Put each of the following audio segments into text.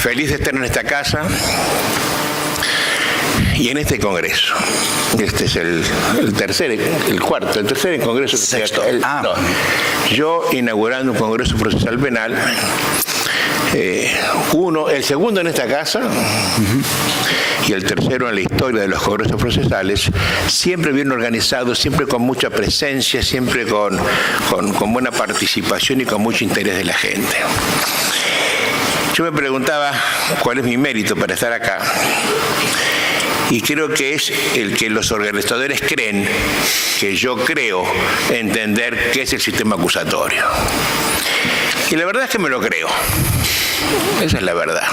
Feliz de estar en esta casa y en este congreso. Este es el tercer congreso. Sexto. No, yo inaugurando un congreso procesal penal, el segundo en esta casa y el tercero en la historia de los congresos procesales, siempre bien organizado, siempre con mucha presencia, siempre con buena participación y con mucho interés de la gente. Yo me preguntaba cuál es mi mérito para estar acá. Y creo que es el que los organizadores creen que yo creo entender qué es el sistema acusatorio. Y la verdad es que me lo creo. Esa es la verdad.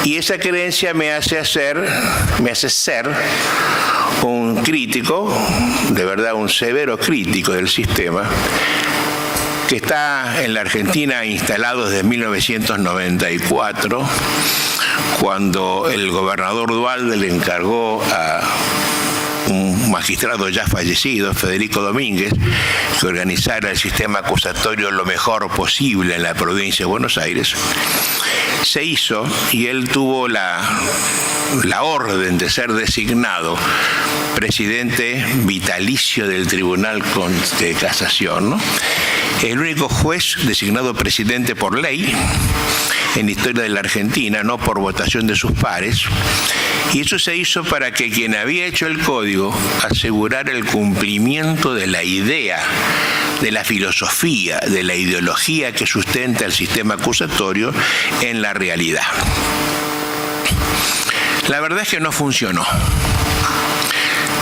Y esa creencia me hace ser un crítico, de verdad un severo crítico del sistema, que está en la Argentina instalado desde 1994, cuando el gobernador Duhalde le encargó a un magistrado ya fallecido, Federico Domínguez, que organizara el sistema acusatorio lo mejor posible en la provincia de Buenos Aires. Se hizo y él tuvo la orden de ser designado presidente vitalicio del Tribunal de Casación, ¿no? El único juez designado presidente por ley en la historia de la Argentina, no por votación de sus pares, y eso se hizo para que quien había hecho el código asegurara el cumplimiento de la idea, de la filosofía, de la ideología que sustenta el sistema acusatorio en la realidad. La verdad es que no funcionó.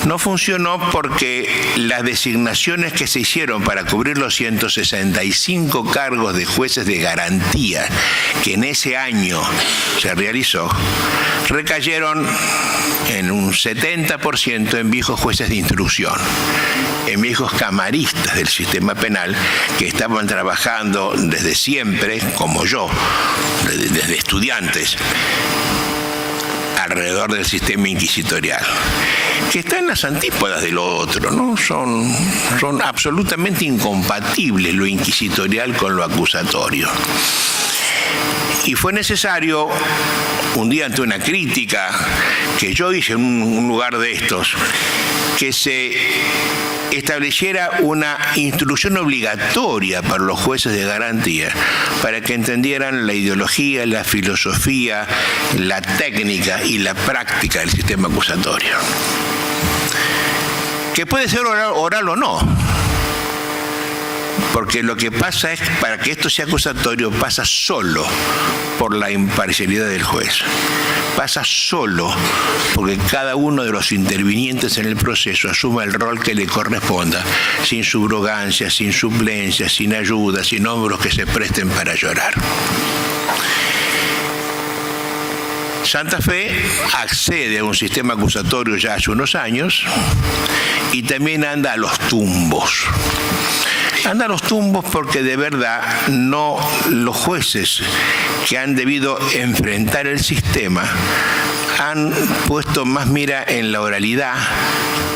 No funcionó porque las designaciones que se hicieron para cubrir los 165 cargos de jueces de garantía que en ese año se realizó, recayeron en un 70% en viejos jueces de instrucción, en viejos camaristas del sistema penal que estaban trabajando desde siempre, como yo, desde estudiantes, alrededor del sistema inquisitorial, que está en las antípodas de lo otro, ¿no? Son absolutamente incompatibles lo inquisitorial con lo acusatorio. Y fue necesario, un día ante una crítica que yo hice en un lugar de estos, que se estableciera una instrucción obligatoria para los jueces de garantía, para que entendieran la ideología, la filosofía, la técnica y la práctica del sistema acusatorio. Que puede ser oral o no, porque lo que pasa es que para que esto sea acusatorio pasa solo por la imparcialidad del juez. Pasa solo porque cada uno de los intervinientes en el proceso asuma el rol que le corresponda, sin subrogancia, sin suplencia, sin ayuda, sin hombros que se presten para llorar. Santa Fe accede a un sistema acusatorio ya hace unos años y también anda a los tumbos. Anda a los tumbos porque de verdad los jueces que han debido enfrentar el sistema han puesto más mira en la oralidad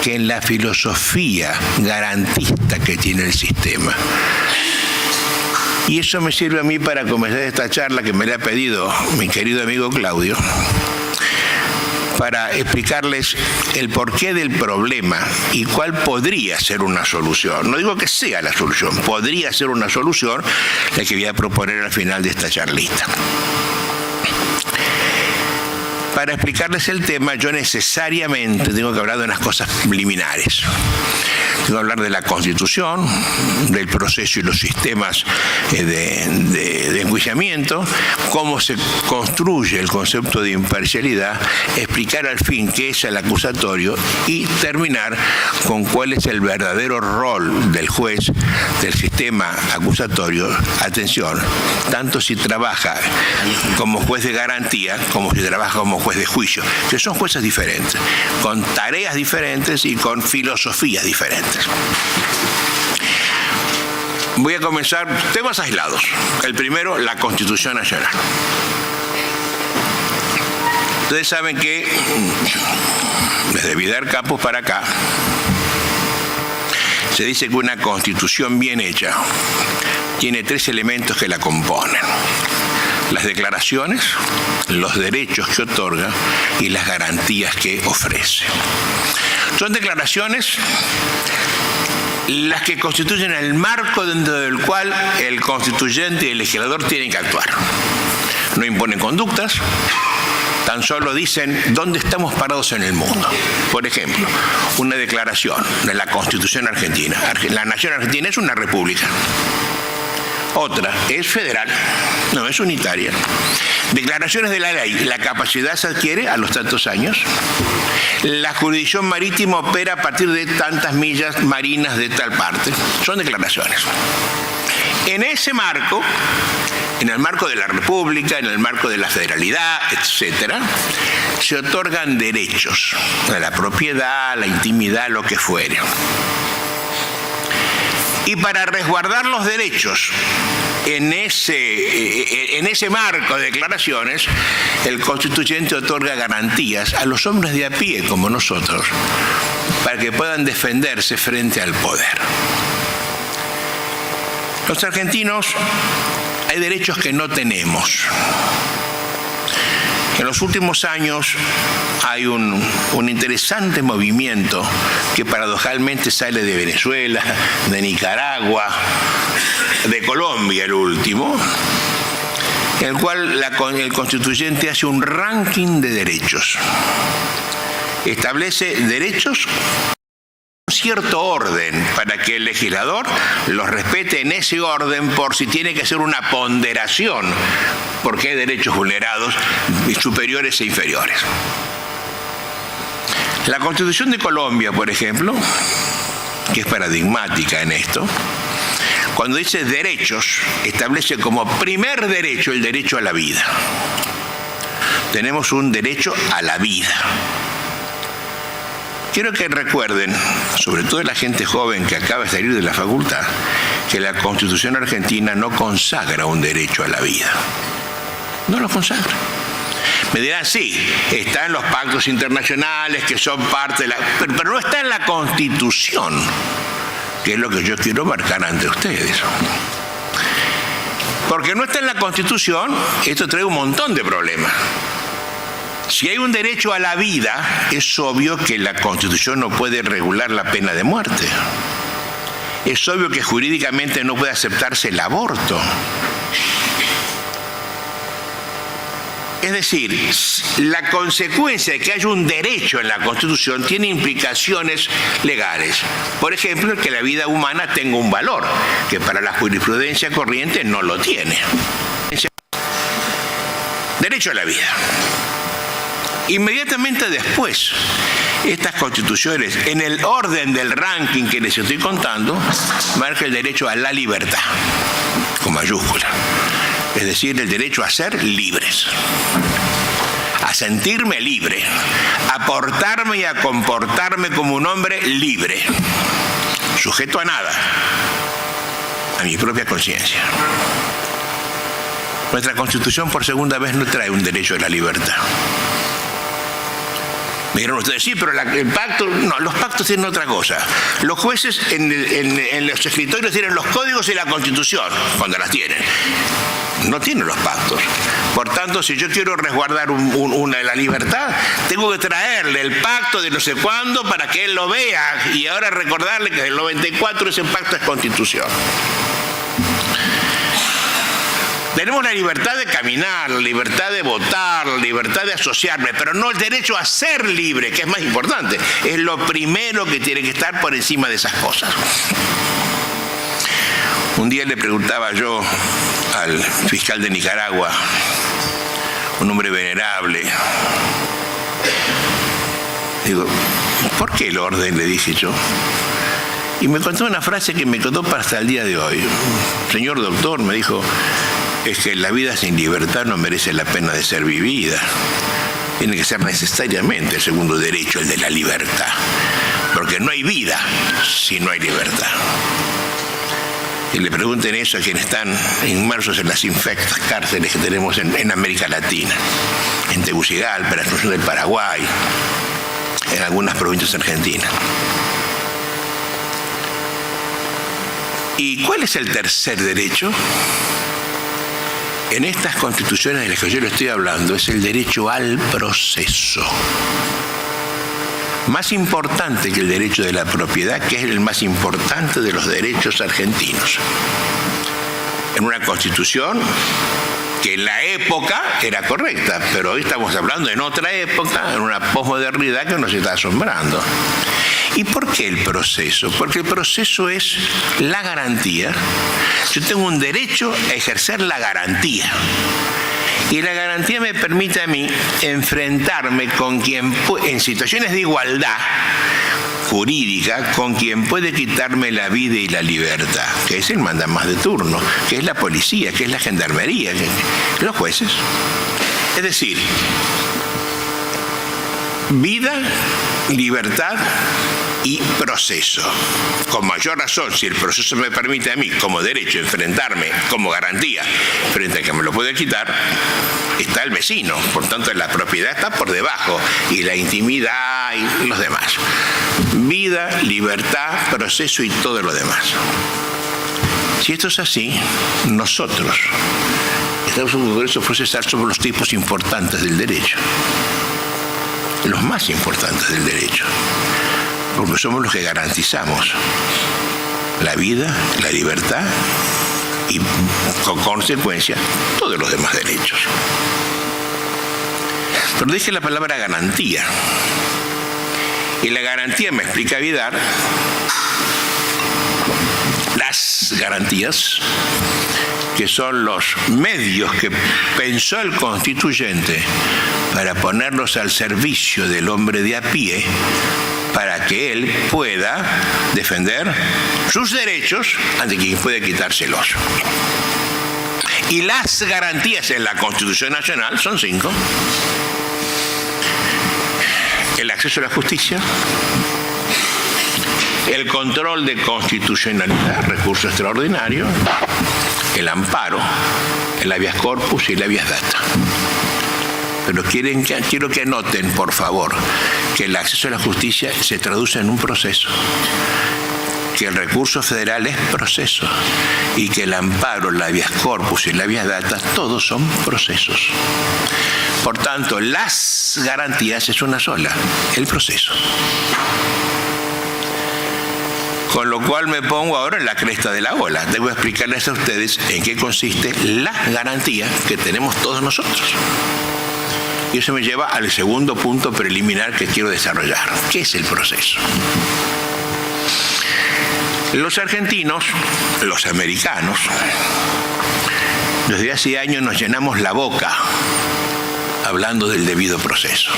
que en la filosofía garantista que tiene el sistema. Y eso me sirve a mí para comenzar esta charla que me le ha pedido mi querido amigo Claudio, para explicarles el porqué del problema y cuál podría ser una solución. No digo que sea la solución, podría ser una solución la que voy a proponer al final de esta charlita. Para explicarles el tema, yo necesariamente tengo que hablar de unas cosas preliminares. Tengo que hablar de la Constitución, del proceso y los sistemas de enjuiciamiento, cómo se construye el concepto de imparcialidad, explicar al fin qué es el acusatorio y terminar con cuál es el verdadero rol del juez, del sistema acusatorio. Atención, tanto si trabaja como juez de garantía como si trabaja como juez de juicio, que son jueces diferentes, con tareas diferentes y con filosofías diferentes. Voy a comenzar temas aislados. El primero, la Constitución Nacional. Ustedes saben que desde Vidal Campos para acá se dice que una Constitución bien hecha tiene tres elementos que la componen. las declaraciones, los derechos que otorga y las garantías que ofrece. Son declaraciones las que constituyen el marco dentro del cual el constituyente y el legislador tienen que actuar. No imponen conductas, tan solo dicen dónde estamos parados en el mundo. Por ejemplo, una declaración de la Constitución argentina. La nación argentina es una república. Otra es federal, no es unitaria. Declaraciones de la ley. La capacidad se adquiere a los tantos años. La jurisdicción marítima opera a partir de tantas millas marinas de tal parte. Son declaraciones. En ese marco, en el marco de la República, en el marco de la federalidad, etcétera, se otorgan derechos a la propiedad, la intimidad, lo que fuere. Y para resguardar los derechos en ese marco de declaraciones, el constituyente otorga garantías a los hombres de a pie, como nosotros, para que puedan defenderse frente al poder. Los argentinos, hay derechos que no tenemos. En los últimos años hay un interesante movimiento que paradojalmente sale de Venezuela, de Nicaragua, de Colombia el último, en el cual el constituyente hace un ranking de derechos. Establece derechos cierto orden para que el legislador los respete en ese orden por si tiene que hacer una ponderación, porque hay derechos vulnerados superiores e inferiores. La Constitución de Colombia, por ejemplo, que es paradigmática en esto, cuando dice derechos, establece como primer derecho el derecho a la vida. Tenemos un derecho a la vida. Quiero que recuerden, sobre todo la gente joven que acaba de salir de la facultad, que la Constitución argentina no consagra un derecho a la vida. No lo consagra. Me dirán, sí, está en los pactos internacionales que son parte de la... Pero no está en la Constitución, que es lo que yo quiero marcar ante ustedes. Porque no está en la Constitución, esto trae un montón de problemas. Si hay un derecho a la vida, es obvio que la Constitución no puede regular la pena de muerte. Es obvio que jurídicamente no puede aceptarse el aborto. Es decir, la consecuencia de que haya un derecho en la Constitución tiene implicaciones legales. Por ejemplo, que la vida humana tenga un valor, que para la jurisprudencia corriente no lo tiene. Derecho a la vida. Inmediatamente después, estas constituciones, en el orden del ranking que les estoy contando, marca el derecho a la libertad, con mayúscula. Es decir, el derecho a ser libres, a sentirme libre, a portarme y a comportarme como un hombre libre, sujeto a nada, a mi propia conciencia. Nuestra Constitución por segunda vez no trae un derecho a la libertad. Me dijeron ustedes, sí, pero el pacto, no, los pactos tienen otra cosa. Los jueces en los escritorios tienen los códigos y la Constitución, cuando las tienen. No tienen los pactos. Por tanto, si yo quiero resguardar la libertad, tengo que traerle el pacto de no sé cuándo para que él lo vea y ahora recordarle que el 94 ese pacto es Constitución. Tenemos la libertad de caminar, la libertad de votar, la libertad de asociarme, pero no el derecho a ser libre, que es más importante. Es lo primero que tiene que estar por encima de esas cosas. Un día le preguntaba yo al fiscal de Nicaragua, un hombre venerable, digo, ¿por qué el orden?, le dije yo. Y me contó una frase que me quedó para hasta el día de hoy. Señor doctor, me dijo, es que la vida sin libertad no merece la pena de ser vivida. Tiene que ser necesariamente el segundo derecho, el de la libertad. Porque no hay vida si no hay libertad. Y le pregunten eso a quienes están inmersos en las infectas cárceles que tenemos en América Latina, en Tegucigalpa, en la Asunción del Paraguay, en algunas provincias argentinas. ¿Y cuál es el tercer derecho? en estas constituciones de las que yo le estoy hablando es el derecho al proceso. Más importante que el derecho de la propiedad, que es el más importante de los derechos argentinos. En una constitución que en la época era correcta, pero hoy estamos hablando en otra época, en una posmodernidad que nos está asombrando. ¿Y por qué el proceso? Porque el proceso es la garantía. Yo tengo un derecho a ejercer la garantía. Y la garantía me permite a mí enfrentarme con quien, en situaciones de igualdad jurídica, con quien puede quitarme la vida y la libertad, que es el mandamás de turno, que es la policía, que es la gendarmería, que los jueces. Es decir, vida, libertad y proceso. Con mayor razón, si el proceso me permite a mí, como derecho, enfrentarme como garantía frente a que me lo puede quitar, está el vecino. Por tanto, la propiedad está por debajo, y la intimidad y los demás. Vida, libertad, proceso y todo lo demás. Si esto es así, nosotros estamos en un congreso procesal sobre los tipos importantes del derecho. Los más importantes del derecho. Porque somos los que garantizamos la vida, la libertad y, con consecuencia, todos los demás derechos. Pero dije la palabra garantía. Y la garantía, me explica Vidal, las garantías, que son los medios que pensó el constituyente para ponerlos al servicio del hombre de a pie, para que él pueda defender sus derechos ante quien puede quitárselos. Y las garantías en la Constitución Nacional son 5. El acceso a la justicia, el control de constitucionalidad, recurso extraordinario, el amparo, el habeas corpus y el habeas data. Pero quiero que anoten, por favor, que el acceso a la justicia se traduce en un proceso, que el recurso federal es proceso, y que el amparo, el habeas corpus y el habeas data, todos son procesos. Por tanto, las garantías es una sola, el proceso. Con lo cual me pongo ahora en la cresta de la ola. Debo explicarles a ustedes en qué consiste la garantía que tenemos todos nosotros. Y eso me lleva al segundo punto preliminar que quiero desarrollar. ¿Qué es el proceso? Los argentinos, los americanos, desde hace años nos llenamos la boca hablando del debido proceso.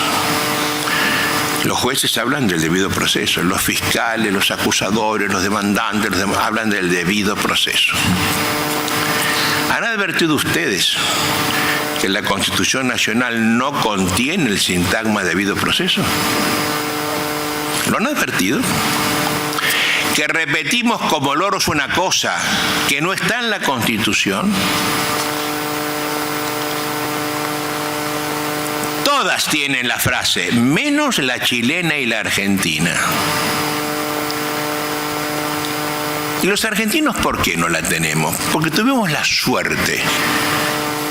Los jueces hablan del debido proceso, los fiscales, los acusadores, los demandantes, los demás, hablan del debido proceso. ¿Han advertido ustedes que la Constitución Nacional no contiene el sintagma debido proceso? ¿Lo han advertido? Que repetimos como loros una cosa que no está en la Constitución. Todas tienen la frase, menos la chilena y la argentina. ¿Y los argentinos por qué no la tenemos? Porque tuvimos la suerte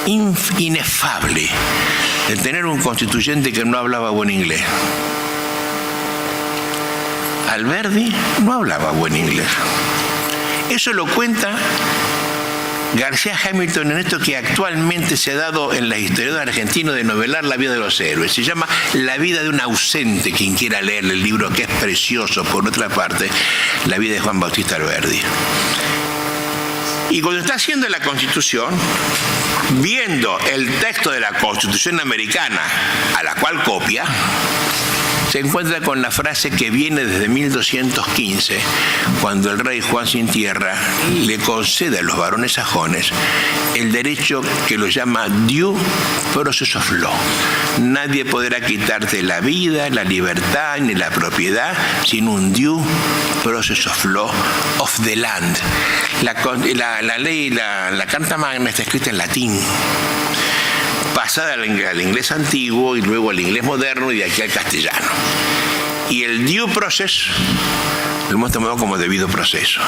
inefable de tener un constituyente que no hablaba buen inglés. Alberdi no hablaba buen inglés. Eso lo cuenta García Hamilton en esto que actualmente se ha dado en la historia argentina de novelar la vida de los héroes. Se llama La vida de un ausente, quien quiera leer el libro, que es precioso, por otra parte, la vida de Juan Bautista Alberdi. Y cuando está haciendo la Constitución, viendo el texto de la Constitución americana, a la cual copia, se encuentra con la frase que viene desde 1215, cuando el rey Juan Sin Tierra le concede a los varones sajones el derecho que lo llama due process of law. Nadie podrá quitarte la vida, la libertad ni la propiedad sin un due process of law of the land. La ley, la Carta Magna está escrita en latín, pasada al inglés antiguo y luego al inglés moderno y de aquí al castellano. Y el due process lo hemos tomado como debido proceso.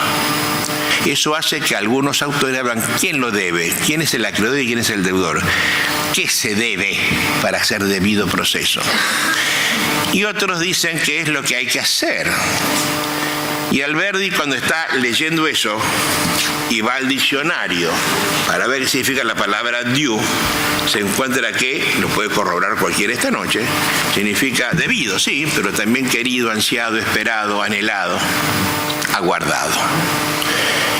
Eso hace que algunos autores hablan, ¿quién lo debe? ¿Quién es el acreedor y quién es el deudor? ¿Qué se debe para hacer debido proceso? Y otros dicen que es lo que hay que hacer. Y Alberdi, cuando está leyendo eso y va al diccionario para ver qué significa la palabra due, se encuentra que, lo puede corroborar cualquiera esta noche, significa debido, sí, pero también querido, ansiado, esperado, anhelado, aguardado.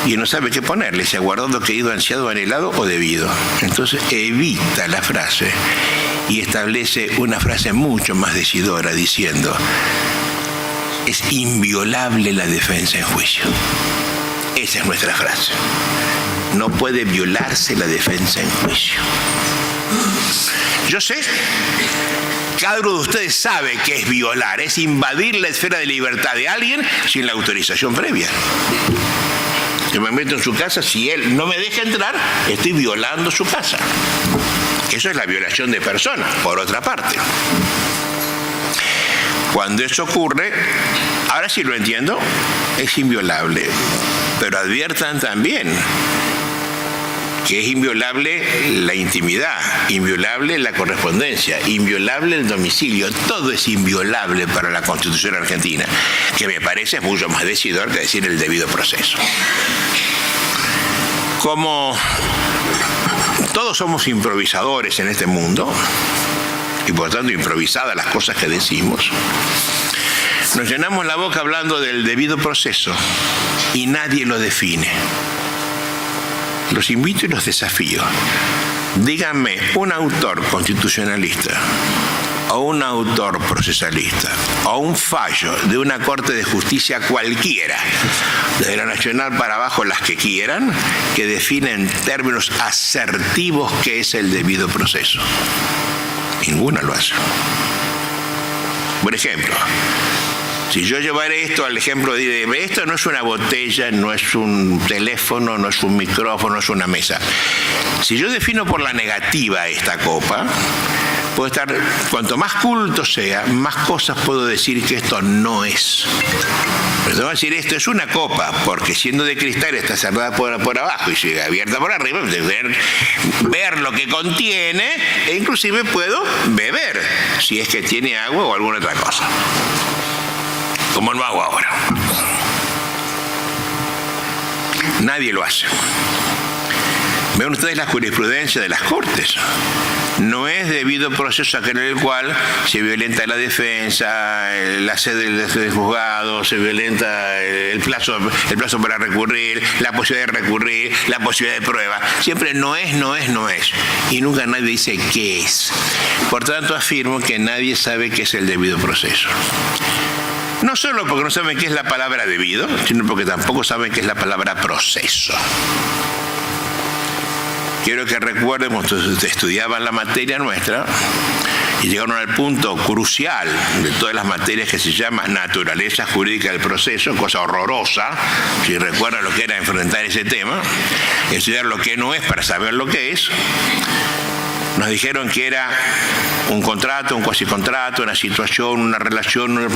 Y no sabe qué ponerle, si aguardado, querido, ansiado, anhelado o debido. Entonces evita la frase y establece una frase mucho más decidora diciendo: es inviolable la defensa en juicio. Esa es nuestra frase. No puede violarse la defensa en juicio. Yo sé, cada uno de ustedes sabe que es violar, es invadir la esfera de libertad de alguien sin la autorización previa. Yo me meto en su casa, si él no me deja entrar, estoy violando su casa. Eso es la violación de persona, por otra parte. Cuando eso ocurre, ahora sí lo entiendo, es inviolable. Pero adviertan también que es inviolable la intimidad, inviolable la correspondencia, inviolable el domicilio. Todo es inviolable para la Constitución argentina, que me parece mucho más decidor que decir el debido proceso. Como todos somos improvisadores en este mundo, y por tanto improvisadas las cosas que decimos, nos llenamos la boca hablando del debido proceso y nadie lo define. Los invito y los desafío. Díganme un autor constitucionalista o un autor procesalista o un fallo de una Corte de Justicia cualquiera, desde la Nacional para abajo, las que quieran, que define en términos asertivos qué es el debido proceso. Ninguna lo hace. Por ejemplo, si yo llevaré esto al ejemplo de esto no es una botella, no es un teléfono, no es un micrófono, no es una mesa. Si yo defino por la negativa esta copa, puedo estar, cuanto más culto sea, más cosas puedo decir que esto no es. Pero tengo que decir, esto es una copa, porque siendo de cristal está cerrada por abajo y sigue abierta por arriba, ver lo que contiene e inclusive puedo beber, si es que tiene agua o alguna otra cosa. Como lo hago ahora. Nadie lo hace. Vean ustedes la jurisprudencia de las Cortes. No es debido proceso aquel en el cual se violenta la defensa, la sede del juzgado, se violenta el plazo para recurrir, la posibilidad de recurrir, la posibilidad de prueba. Siempre no es. Y nunca nadie dice qué es. Por tanto, afirmo que nadie sabe qué es el debido proceso. No solo porque no saben qué es la palabra debido, sino porque tampoco saben qué es la palabra proceso. Quiero que recuerden, cuando estudiaban la materia nuestra, y llegaron al punto crucial de todas las materias que se llama naturaleza jurídica del proceso, cosa horrorosa, si recuerdan lo que era enfrentar ese tema, estudiar lo que no es para saber lo que es. Nos dijeron que era un contrato, un cuasicontrato, una situación, una relación.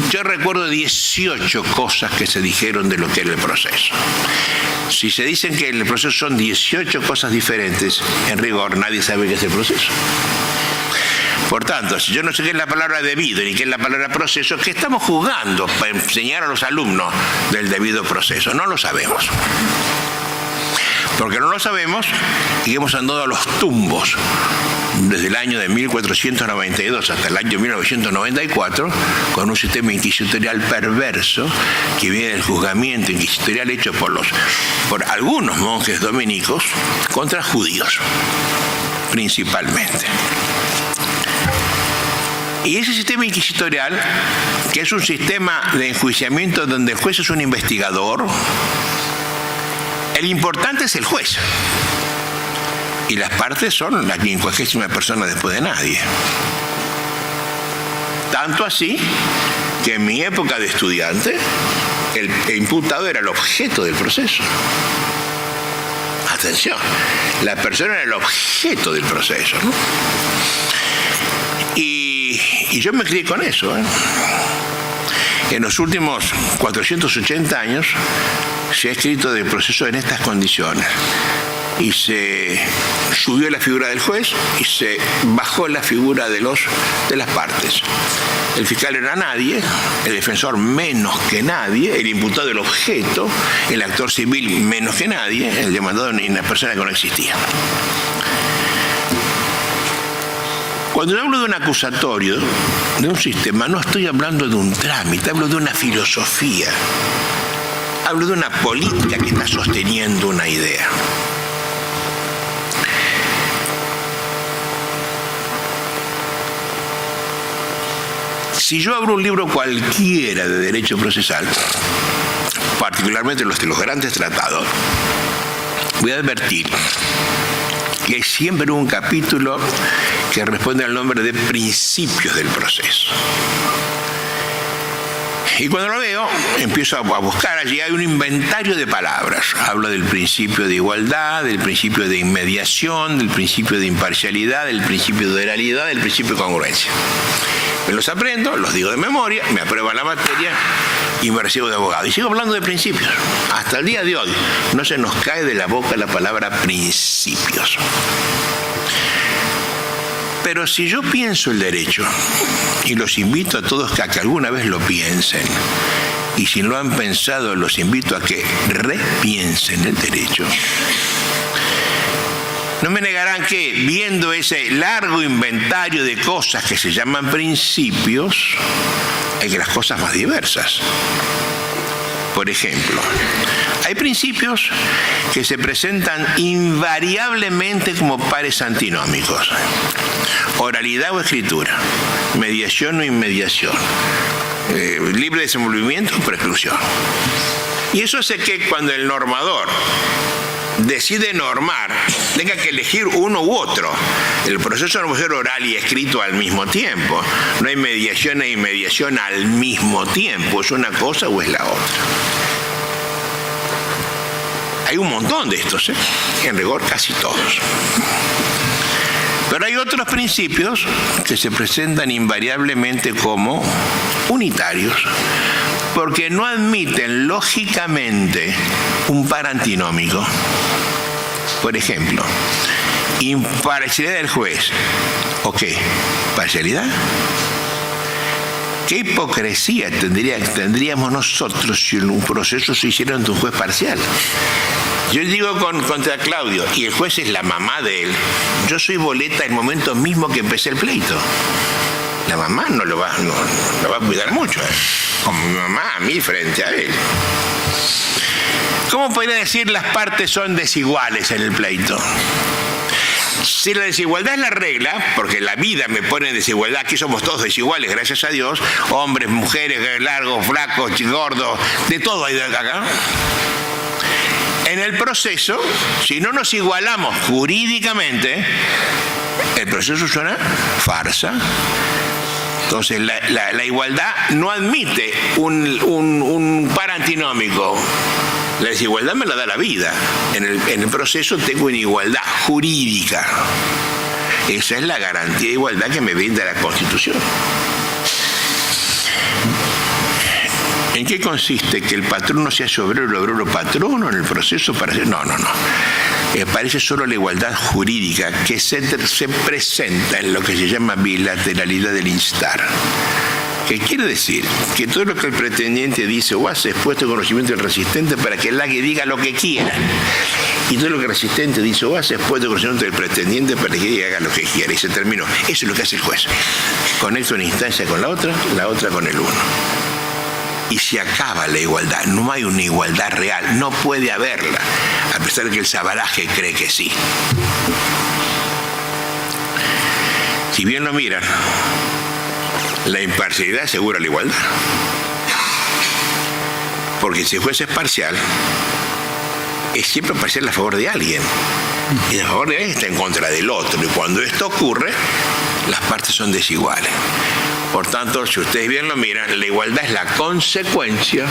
Yo recuerdo 18 cosas que se dijeron de lo que era el proceso. Si se dicen que el proceso son 18 cosas diferentes, en rigor nadie sabe qué es el proceso. Por tanto, si yo no sé qué es la palabra debido ni qué es la palabra proceso, ¿qué estamos jugando para enseñar a los alumnos del debido proceso? No lo sabemos. Porque no lo sabemos y hemos andado a los tumbos desde el año de 1492 hasta el año 1994 con un sistema inquisitorial perverso que viene del juzgamiento inquisitorial hecho por algunos monjes dominicos contra judíos, principalmente. Y ese sistema inquisitorial, que es un sistema de enjuiciamiento donde el juez es un investigador, el importante es el juez. Y las partes son la 50ª persona después de nadie. Tanto así que en mi época de estudiante, el imputado era el objeto del proceso. Atención, la persona era el objeto del proceso, ¿no? Y yo me crié con eso, ¿eh? En los últimos 480 años se ha escrito del proceso en estas condiciones. Y se subió la figura del juez y se bajó la figura de las partes. El fiscal era nadie, el defensor menos que nadie, el imputado el objeto, el actor civil menos que nadie, el demandado una persona que no existía. Cuando yo hablo de un acusatorio, de un sistema, no estoy hablando de un trámite, hablo de una filosofía, hablo de una política que está sosteniendo una idea. Si yo abro un libro cualquiera de derecho procesal, particularmente los de los grandes tratados, voy a advertir que hay siempre un capítulo que responde al nombre de principios del proceso. Y cuando lo veo, empiezo a buscar, allí hay un inventario de palabras. Hablo del principio de igualdad, del principio de inmediación, del principio de imparcialidad, del principio de oralidad, del principio de congruencia. Me los aprendo, los digo de memoria, me aprueban la materia y me recibo de abogado. Y sigo hablando de principios. Hasta el día de hoy no se nos cae de la boca la palabra principios. Pero si yo pienso el derecho, y los invito a todos a que alguna vez lo piensen, y si no lo han pensado, los invito a que repiensen el derecho, no me negarán que, viendo ese largo inventario de cosas que se llaman principios, hay que las cosas más diversas. Por ejemplo, hay principios que se presentan invariablemente como pares antinómicos. Oralidad o escritura, mediación o inmediación, libre desenvolvimiento o preclusión. Y eso hace que cuando el normador decide normar, tenga que elegir uno u otro. El proceso no puede ser oral y escrito al mismo tiempo. No hay mediación e inmediación al mismo tiempo. ¿Es una cosa o es la otra? Hay un montón de estos, en rigor casi todos. Pero hay otros principios que se presentan invariablemente como unitarios, porque no admiten lógicamente un par antinómico. Por ejemplo, imparcialidad del juez. ¿O qué? ¿Parcialidad? ¿Qué hipocresía tendríamos nosotros si un proceso se hiciera ante un juez parcial? Yo digo contra Claudio, y el juez es la mamá de él, yo soy boleta el momento mismo que empecé el pleito. La mamá no lo va a cuidar mucho, como mi mamá a mí frente a él. ¿Cómo podría decir las partes son desiguales en el pleito? Si la desigualdad es la regla, porque la vida me pone en desigualdad, aquí somos todos desiguales, gracias a Dios, hombres, mujeres, largos, flacos, gordos, de todo hay de acá. En el proceso, si no nos igualamos jurídicamente, el proceso suena farsa. Entonces, la igualdad no admite un par antinómico. La desigualdad me la da la vida. En el proceso tengo una igualdad jurídica. Esa es la garantía de igualdad que me brinda la Constitución. ¿En qué consiste? ¿Que el patrón no sea obrero, el obrero patrono en el proceso? No. Parece solo la igualdad jurídica que se presenta en lo que se llama bilateralidad del instar. ¿Qué quiere decir? Que todo lo que el pretendiente dice o hace es puesto en conocimiento del resistente para que el lague diga lo que quiera. Y todo lo que el resistente dice o hace es puesto en conocimiento del pretendiente para que haga lo que quiera. Y se terminó. Eso es lo que hace el juez. Conecta una instancia con la otra con el uno. Y se acaba la igualdad. No hay una igualdad real. No puede haberla. A pesar de que el sabalaje cree que sí. Si bien lo miran, la imparcialidad asegura la igualdad. Porque si el juez es parcial, es siempre parcial a favor de alguien. Y a favor de alguien está en contra del otro. Y cuando esto ocurre, las partes son desiguales. Por tanto, si ustedes bien lo miran, la igualdad es la consecuencia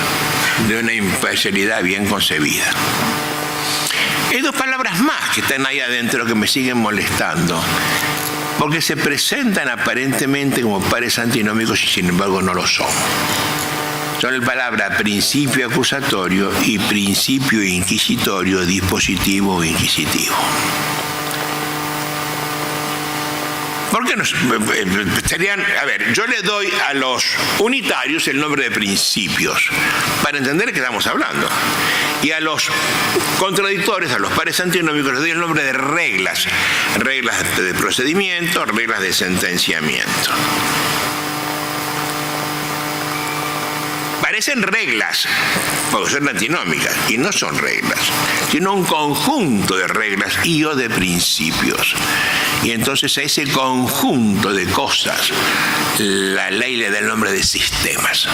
de una imparcialidad bien concebida. Hay dos palabras más que están ahí adentro que me siguen molestando, porque se presentan aparentemente como pares antinómicos y sin embargo no lo son. son la palabra principio acusatorio y principio inquisitorio, dispositivo o inquisitivo. ¿Por qué no estarían? A ver, yo le doy a los unitarios el nombre de principios, para entender de qué estamos hablando. Y a los contradictores, a los pares antinómicos, les doy el nombre de reglas. Reglas de procedimiento, reglas de sentenciamiento. Parecen reglas, porque son antinómicas, y no son reglas, sino un conjunto de reglas y o de principios. Y entonces a ese conjunto de cosas la ley le da el nombre de sistemas.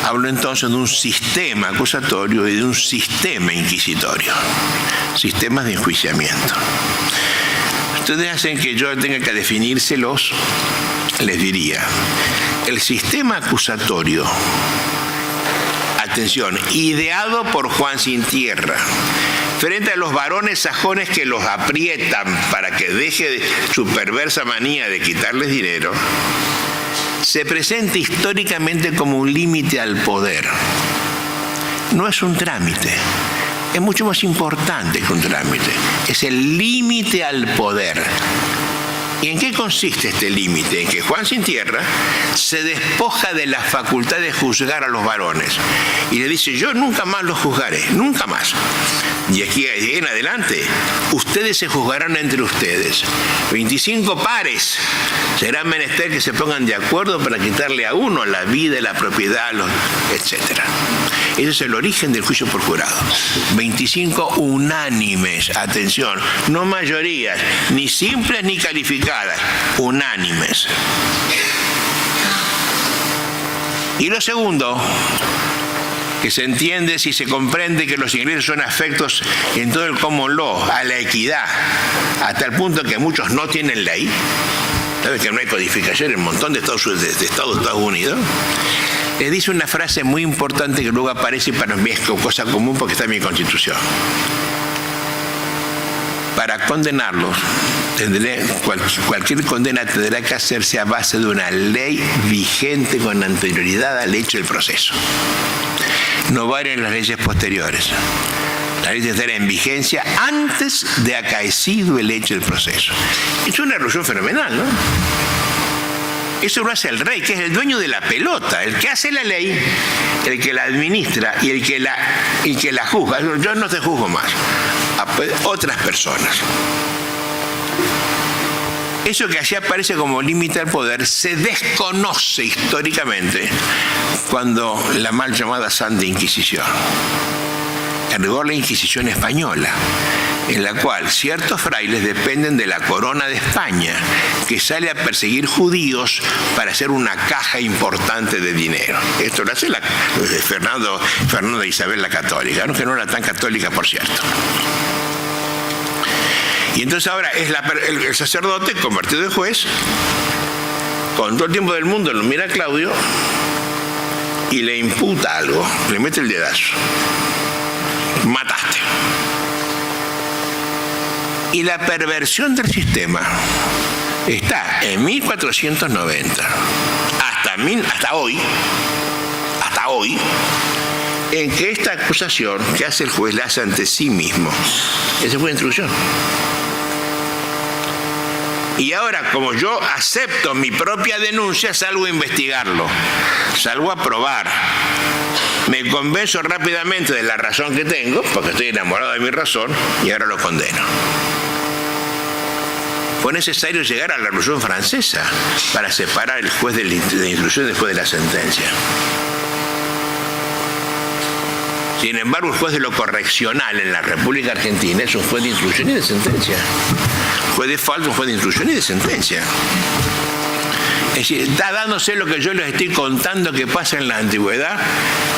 Hablo entonces de un sistema acusatorio y de un sistema inquisitorio, sistemas de enjuiciamiento. Ustedes hacen que yo tenga que definírselos, les diría, el sistema acusatorio, atención, ideado por Juan Sin Tierra, frente a los varones sajones que los aprietan para que deje su perversa manía de quitarles dinero, se presenta históricamente como un límite al poder. No es un trámite, es mucho más importante que un trámite, es el límite al poder. ¿Y en qué consiste este límite? En que Juan Sin Tierra se despoja de la facultad de juzgar a los varones y le dice: yo nunca más los juzgaré, nunca más. Y aquí en adelante, ustedes se juzgarán entre ustedes. 25 pares serán menester que se pongan de acuerdo para quitarle a uno la vida, la propiedad, etc. Ese es el origen del juicio por jurado. 25 unánimes, atención, no mayorías, ni simples ni calificadas, unánimes. Y lo segundo, que se entiende si se comprende que los ingresos son afectos en todo el common law a la equidad, hasta el punto que muchos no tienen ley. ¿Sabes que no hay codificación en un montón de estados de Estados Unidos? Le dice una frase muy importante que luego aparece para mí es cosa común porque está en mi Constitución. Para condenarlos, cualquier condena tendrá que hacerse a base de una ley vigente con anterioridad al hecho del proceso. No valen las leyes posteriores. La ley estará en vigencia antes de acaecido el hecho del proceso. Es una resolución fenomenal, ¿no? Eso lo hace el rey, que es el dueño de la pelota, el que hace la ley, el que la administra y el que la juzga. Yo no te juzgo más, a otras personas. Eso que así aparece como límite al poder se desconoce históricamente cuando la mal llamada Santa Inquisición. En rigor, la Inquisición española, en la cual ciertos frailes dependen de la corona de España, que sale a perseguir judíos para hacer una caja importante de dinero. Esto lo hace Fernando de Isabel la Católica, ¿no? Que no era tan católica, por cierto. Y entonces ahora es el sacerdote convertido en juez, con todo el tiempo del mundo lo mira a Claudio y le imputa algo, le mete el dedazo. Mataste. Y la perversión del sistema está en 1490 hasta hoy, en que esta acusación que hace el juez la hace ante sí mismo. Esa fue la instrucción. Y ahora, como yo acepto mi propia denuncia, salgo a investigarlo, salgo a probar. Me convenzo rápidamente de la razón que tengo, porque estoy enamorado de mi razón, y ahora lo condeno. Fue necesario llegar a la Revolución Francesa para separar el juez de la instrucción después de la sentencia. Sin embargo, el juez de lo correccional en la República Argentina es un juez de instrucción y de sentencia. Juez de falso, un juez de instrucción y de sentencia. Es decir, está dándose lo que yo les estoy contando que pasa en la antigüedad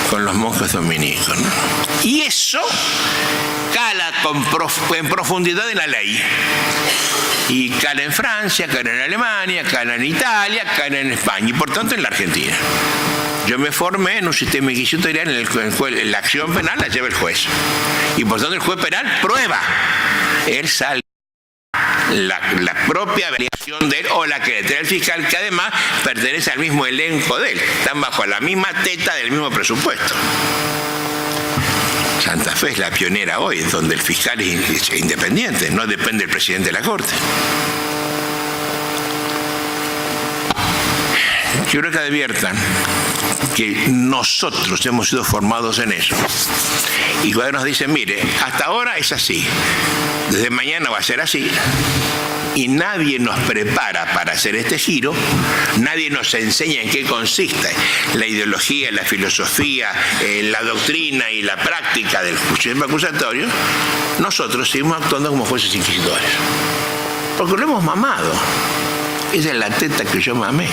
con los monjes dominicos, ¿no? Y eso cala en profundidad en la ley. Y cala en Francia, cala en Alemania, cala en Italia, cala en España y por tanto en la Argentina. Yo me formé en un sistema inquisitorial en el cual la acción penal la lleva el juez. Y por tanto el juez penal prueba. Él sale la propia variación de él o la que le trae el fiscal, que además pertenece al mismo elenco de él. Están bajo la misma teta del mismo presupuesto. Santa Fe es la pionera hoy, donde el fiscal es independiente, no depende del presidente de la Corte. Yo creo que adviertan que nosotros hemos sido formados en eso. Y cuando nos dicen, mire, hasta ahora es así, desde mañana va a ser así, y nadie nos prepara para hacer este giro, nadie nos enseña en qué consiste la ideología, la filosofía, la doctrina y la práctica del sistema acusatorio, nosotros seguimos actuando como jueces inquisidores. Porque lo hemos mamado. Esa es la teta que yo mamé.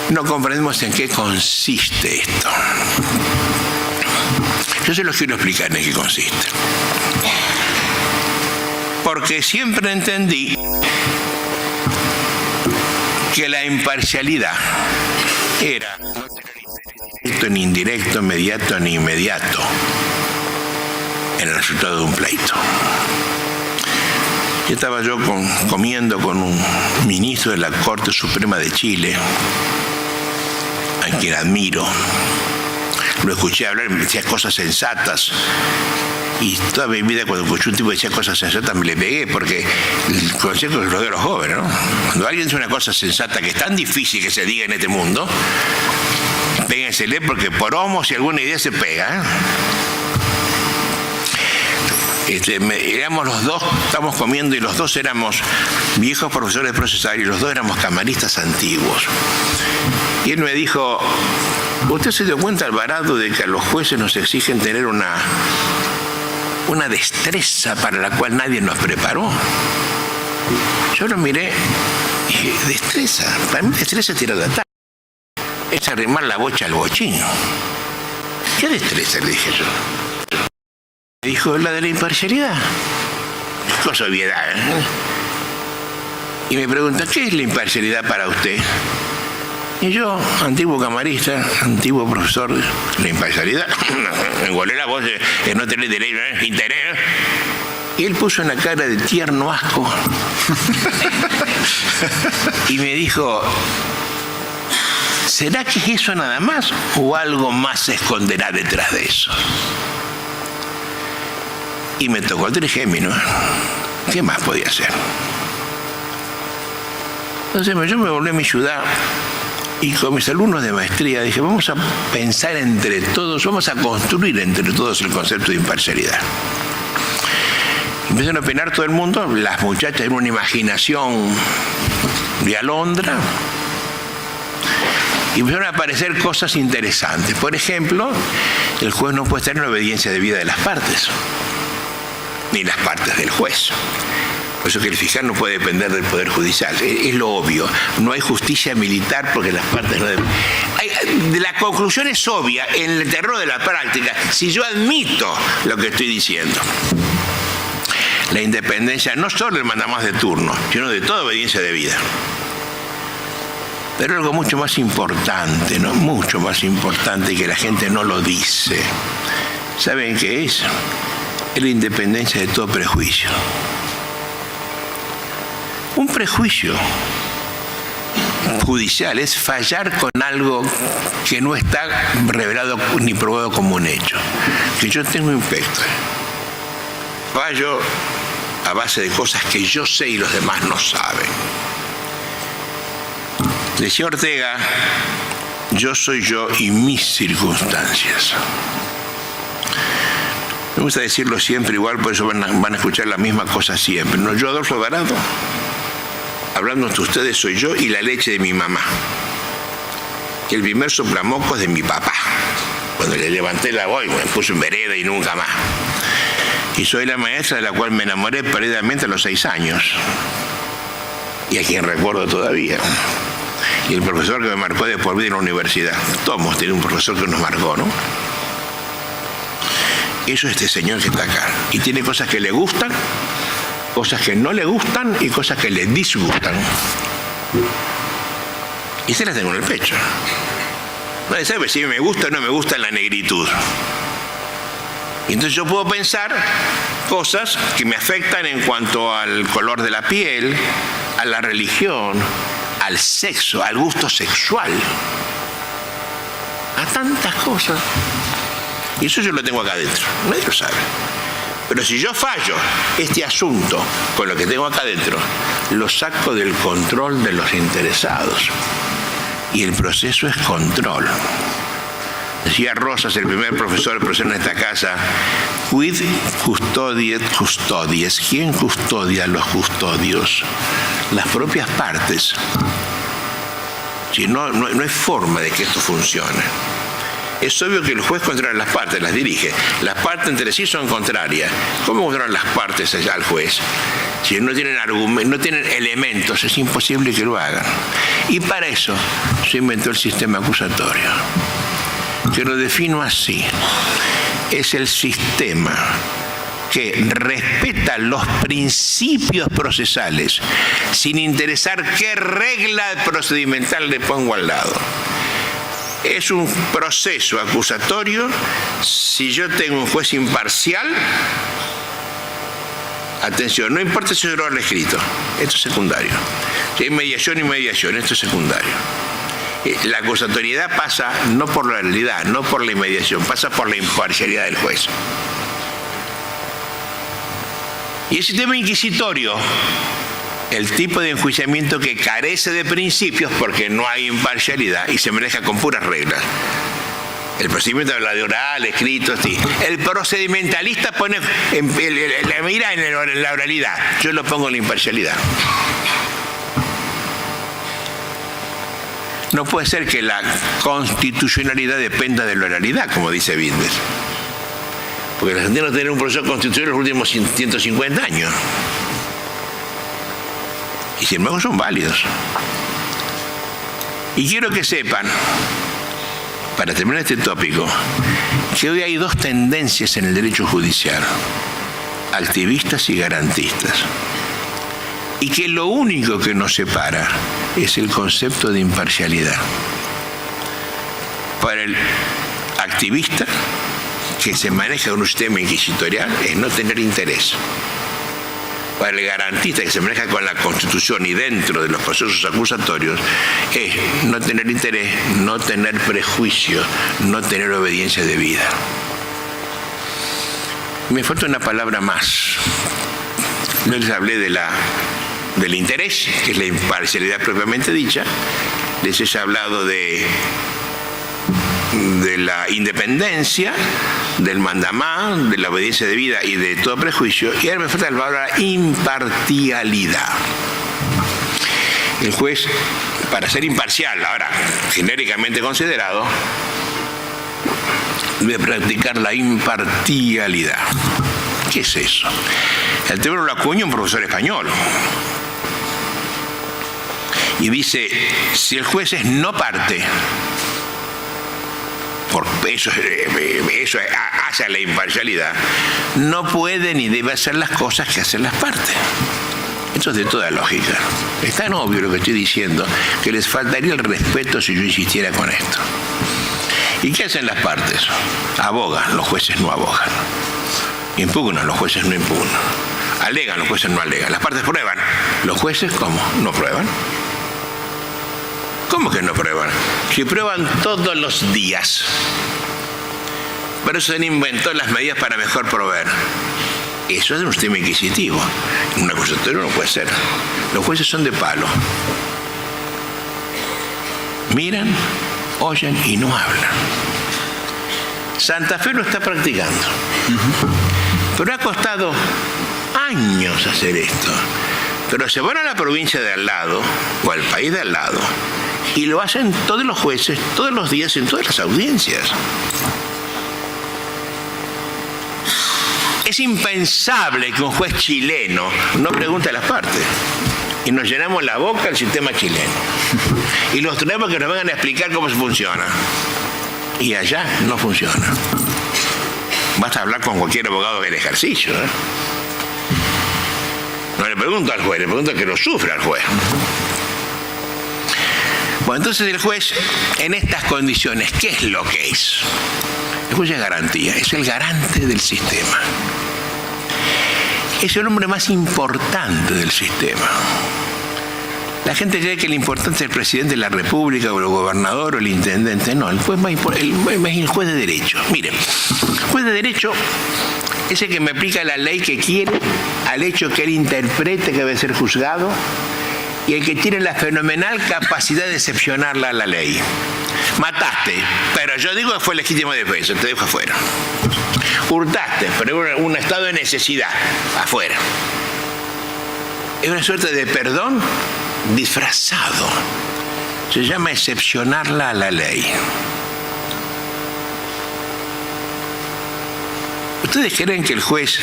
No comprendemos en qué consiste esto. Yo se los quiero explicar en qué consiste. Porque siempre entendí que la imparcialidad era no tener directo ni indirecto, mediato ni inmediato en el resultado de un pleito. Yo estaba comiendo con un ministro de la Corte Suprema de Chile, a quien admiro. Lo escuché hablar, me decía cosas sensatas. Y toda mi vida, cuando escuché un tipo que decía cosas sensatas, me le pegué, porque el consejo que los doy a los jóvenes, ¿no? Cuando alguien dice una cosa sensata que es tan difícil que se diga en este mundo, péguensele, porque por homo, si alguna idea se pega, éramos los dos, estamos comiendo y los dos éramos viejos profesores de procesal y los dos éramos camaristas antiguos. Y él me dijo, ¿usted se dio cuenta, Alvarado, de que a los jueces nos exigen tener una destreza para la cual nadie nos preparó? Yo lo miré y dije, destreza, para mí destreza es tirar de ataque, es arrimar la bocha al bochín. ¿Qué destreza?, le dije yo. Me dijo, la de la imparcialidad. Qué cosa obviedad, ¿eh? Y me pregunta, ¿qué es la imparcialidad para usted? Y yo, antiguo camarista, antiguo profesor, la imparcialidad, me engolé la voz de no tener derecho, interés. Y él puso una cara de tierno asco. Y me dijo, ¿será que es eso nada más o algo más se esconderá detrás de eso? Y me tocó el trigémino. ¿Qué más podía hacer? Entonces yo me volví a mi ciudad y con mis alumnos de maestría dije, vamos a pensar entre todos, vamos a construir entre todos el concepto de imparcialidad. Empezaron a opinar todo el mundo, las muchachas en una imaginación de alondra, y empezaron a aparecer cosas interesantes. Por ejemplo, el juez no puede tener la obediencia debida de las partes, ni las partes del juez. Por eso que el fiscal no puede depender del Poder Judicial. Es lo obvio. No hay justicia militar porque las partes no deben. La conclusión es obvia en el terreno de la práctica, si yo admito lo que estoy diciendo. La independencia no solo del mandamás de turno, sino de toda obediencia debida. Pero algo mucho más importante, ¿no? Mucho más importante, que la gente no lo dice. ¿Saben qué es? Es la independencia de todo prejuicio. Un prejuicio judicial es fallar con algo que no está revelado ni probado como un hecho. Que yo tengo un impacto. Fallo a base de cosas que yo sé y los demás no saben. Decía Ortega, yo soy yo y mis circunstancias. Me gusta decirlo siempre igual, por eso van a escuchar la misma cosa siempre. No, yo, Adolfo Alvarado, hablando entre ustedes, soy yo y la leche de mi mamá. Y el primer soplamocos de mi papá. Cuando le levanté la voz, me puse en vereda y nunca más. Y soy la maestra de la cual me enamoré perdidamente a los 6 años. Y a quien recuerdo todavía. Y el profesor que me marcó de por vida en la universidad. Todos hemos tenido un profesor que nos marcó, ¿no? Eso es este señor que está acá. Y tiene cosas que le gustan, cosas que no le gustan y cosas que le disgustan. Y se las tengo en el pecho. Nadie sabe si me gusta o no me gusta la negritud. Y entonces yo puedo pensar cosas que me afectan en cuanto al color de la piel, a la religión, al sexo, al gusto sexual, a tantas cosas. Y eso yo lo tengo acá adentro, nadie lo sabe. Pero si yo fallo este asunto con lo que tengo acá adentro, lo saco del control de los interesados. Y el proceso es control. Decía Rosas, el primer profesor en esta casa, quid custodiet custodies. ¿Quién custodia a los custodios? Las propias partes. Si no hay forma de que esto funcione. Es obvio que el juez controla las partes, las dirige. Las partes entre sí son contrarias. ¿Cómo controlan las partes al juez? Si no tienen argumentos, no tienen elementos, es imposible que lo hagan. Y para eso se inventó el sistema acusatorio, que lo defino así. Es el sistema que respeta los principios procesales sin interesar qué regla procedimental le pongo al lado. Es un proceso acusatorio si yo tengo un juez imparcial. Atención, no importa si yo lo he escrito, esto es secundario. Si hay mediación y mediación, esto es secundario. La acusatoriedad pasa no por la realidad, no por la inmediación, pasa por la imparcialidad del juez. Y el sistema inquisitorio, el tipo de enjuiciamiento que carece de principios porque no hay imparcialidad y se maneja con puras reglas. El procedimiento habla de oral, escrito, así. El procedimentalista pone la mira en la oralidad, yo lo pongo en la imparcialidad. No puede ser que la constitucionalidad dependa de la oralidad, como dice Bindes. Porque los argentinos tienen un proceso constitucional en los últimos 150 años. Y sin embargo son válidos. Y quiero que sepan, para terminar este tópico, que hoy hay dos tendencias en el derecho judicial: activistas y garantistas. Y que lo único que nos separa es el concepto de imparcialidad. Para el activista, que se maneja con un sistema inquisitorial, es no tener interés. Para el garantista, que se maneja con la Constitución y dentro de los procesos acusatorios, es no tener interés, no tener prejuicio, no tener obediencia debida. Me falta una palabra más. No les hablé del interés, que es la imparcialidad propiamente dicha. Les he hablado de la independencia, del mandamás, de la obediencia debida y de todo prejuicio. Y ahora me falta la palabra imparcialidad. El juez, para ser imparcial, ahora genéricamente considerado, debe practicar la imparcialidad. ¿Qué es eso? El término lo acuñó un profesor español. Y dice, si el juez es no parte, por eso hace la imparcialidad, no puede ni debe hacer las cosas que hacen las partes. Esto es de toda lógica. Es tan obvio lo que estoy diciendo que les faltaría el respeto si yo insistiera con esto. ¿Y qué hacen las partes? Abogan, los jueces no abogan. Impugnan, los jueces no impugnan. Alegan, los jueces no alegan. Las partes prueban. ¿Los jueces cómo? ¿No prueban? ¿Cómo que no prueban? Si prueban todos los días. Por eso se inventó las medidas para mejor proveer. Eso es un sistema inquisitivo. Un acusatorio no puede ser. Los jueces son de palo. Miran, oyen y no hablan. Santa Fe lo está practicando. Pero ha costado años hacer esto. Pero se van a la provincia de al lado o al país de al lado y lo hacen todos los jueces, todos los días, en todas las audiencias. Es impensable que un juez chileno no pregunte a las partes. Y nos llenamos la boca del sistema chileno. Y los tenemos que nos vengan a explicar cómo se funciona. Y allá no funciona. Basta hablar con cualquier abogado del ejercicio, ¿eh? No le pregunto al juez, le pregunto que lo sufra al juez. Bueno, entonces el juez, en estas condiciones, ¿qué es lo que es? El juez es garantía, es el garante del sistema. Es el hombre más importante del sistema. La gente cree que el importante es el presidente de la República, o el gobernador, o el intendente. No, el juez es el juez de derecho. Miren, el juez de derecho es el que me aplica la ley que quiere al hecho que él interprete que debe ser juzgado, y el que tiene la fenomenal capacidad de excepcionarla a la ley. Mataste, pero yo digo que fue legítimo defensa, te dejo afuera. Hurtaste, pero un estado de necesidad, afuera. Es una suerte de perdón disfrazado. Se llama excepcionarla a la ley. ¿Ustedes creen que el juez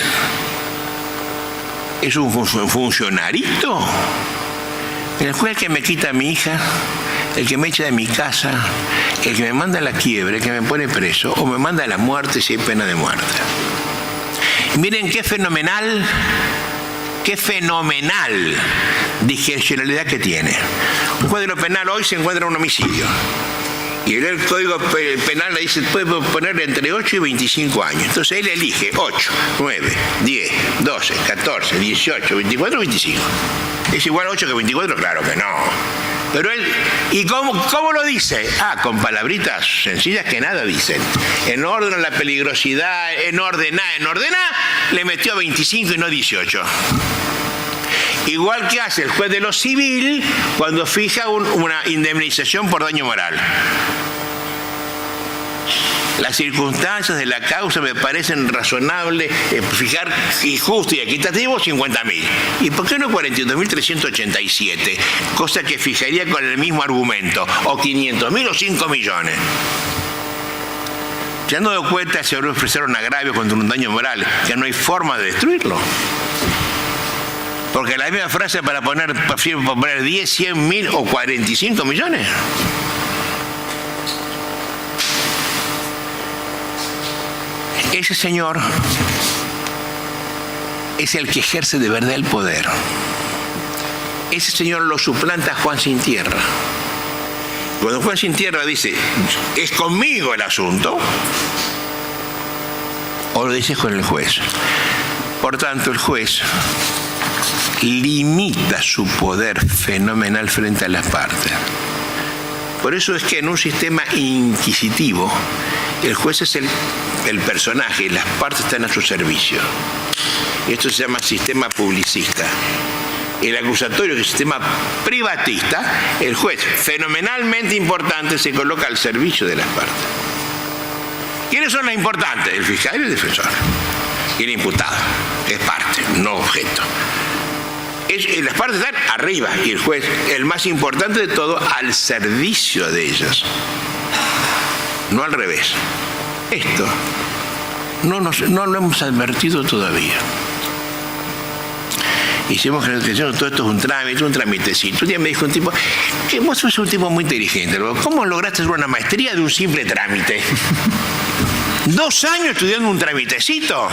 es un funcionarito? El juez que me quita a mi hija, el que me echa de mi casa, el que me manda a la quiebra, el que me pone preso, o me manda a la muerte si hay pena de muerte. Y miren qué fenomenal discrecionalidad que tiene. Un juez de lo penal hoy se encuentra un homicidio. Y el Código Penal le dice, puede poner entre 8 y 25 años. Entonces él elige 8, 9, 10, 12, 14, 18, 24, 25. ¿Es igual a 8 que 24? Claro que no. Pero él, ¿y cómo lo dice? Con palabritas sencillas que nada dicen. En orden a la peligrosidad, en orden A, le metió 25 y no 18. Igual que hace el juez de lo civil cuando fija una indemnización por daño moral. Las circunstancias de la causa me parecen razonables, fijar y justo y equitativo 50.000. ¿Y por qué no 42.387? Cosa que fijaría con el mismo argumento. O 500.000 o 5 millones. ¿Se han dado cuenta si expresar un agravio contra un daño moral que no hay forma de destruirlo? Porque la misma frase para poner 10, 100 mil o 45 millones. Ese señor es el que ejerce de verdad el poder. Ese señor lo suplanta Juan Sin Tierra. Cuando Juan Sin Tierra dice, es conmigo el asunto, o lo dice con el juez. Por tanto, el juez limita su poder fenomenal frente a las partes. Por eso es que en un sistema inquisitivo, el juez es el personaje y las partes están a su servicio. Esto se llama sistema publicista. El acusatorio, que es el sistema privatista, el juez, fenomenalmente importante, se coloca al servicio de las partes. ¿Quiénes son las importantes? El fiscal y el defensor. Y el imputado, que es parte, no objeto. Las partes están arriba y el juez, el más importante de todo, al servicio de ellas. No al revés. Esto no lo hemos advertido todavía. Hicimos que todo esto es un tramitecito. Un día me dijo un tipo, que vos sos un tipo muy inteligente, ¿cómo lograste hacer una maestría de un simple trámite? 2 años estudiando un tramitecito.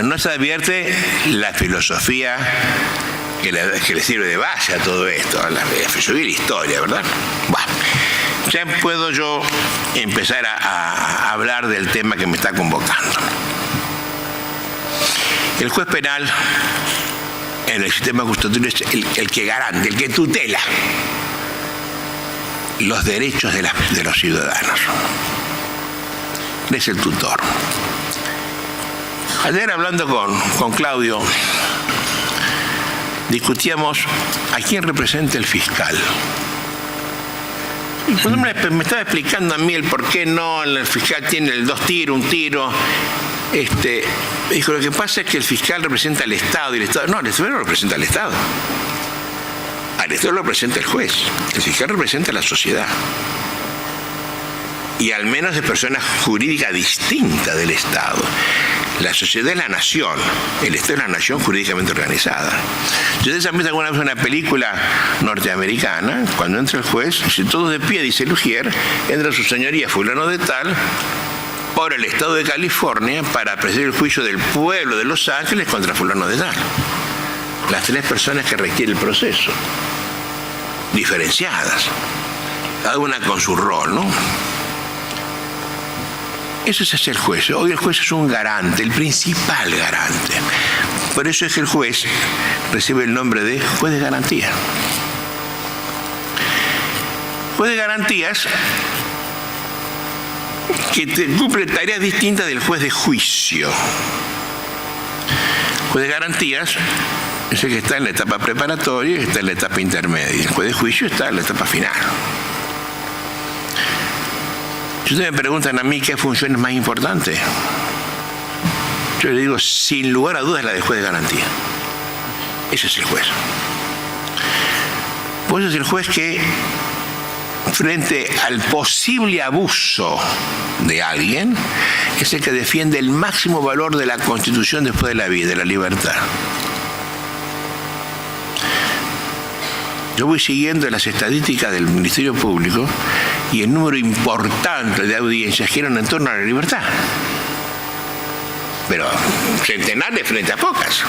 No se advierte la filosofía que le sirve de base a todo esto, la filosofía y la historia, ¿verdad? Bueno, ya puedo yo empezar a hablar del tema que me está convocando. El juez penal en el sistema acusatorio es el que garante, el que tutela los derechos de los ciudadanos. Es el tutor. Ayer, hablando con Claudio, discutíamos a quién representa el fiscal. Y cuando me estaba explicando a mí el por qué no, el fiscal tiene el 2 tiros, 1 tiro, dijo, lo que pasa es que el fiscal representa al Estado y el Estado no representa al Estado. Al Estado lo representa el juez. El fiscal representa a la sociedad. Y al menos de persona jurídica distinta del Estado. La sociedad es la nación, el Estado es la nación jurídicamente organizada. Ustedes han visto alguna vez una película norteamericana, cuando entra el juez, si todos de pie, dice Lugier, entra su señoría fulano de tal, por el Estado de California, para presidir el juicio del pueblo de Los Ángeles contra fulano de tal. Las 3 personas que requiere el proceso, diferenciadas. cada una con su rol, ¿no? Eso es el juez. Hoy el juez es un garante, el principal garante. Por eso es que el juez recibe el nombre de juez de garantía. Juez de garantías que cumple tareas distintas del juez de juicio. Juez de garantías es el que está en la etapa preparatoria y está en la etapa intermedia. El juez de juicio está en la etapa final. Si ustedes me preguntan a mí qué función es más importante, yo les digo, sin lugar a dudas, la de juez de garantía. Ese es el juez. Pues es el juez que, frente al posible abuso de alguien, es el que defiende el máximo valor de la Constitución después de la vida, de la libertad. Yo voy siguiendo las estadísticas del Ministerio Público y el número importante de audiencias giran en torno a la libertad. Pero centenares frente a pocas.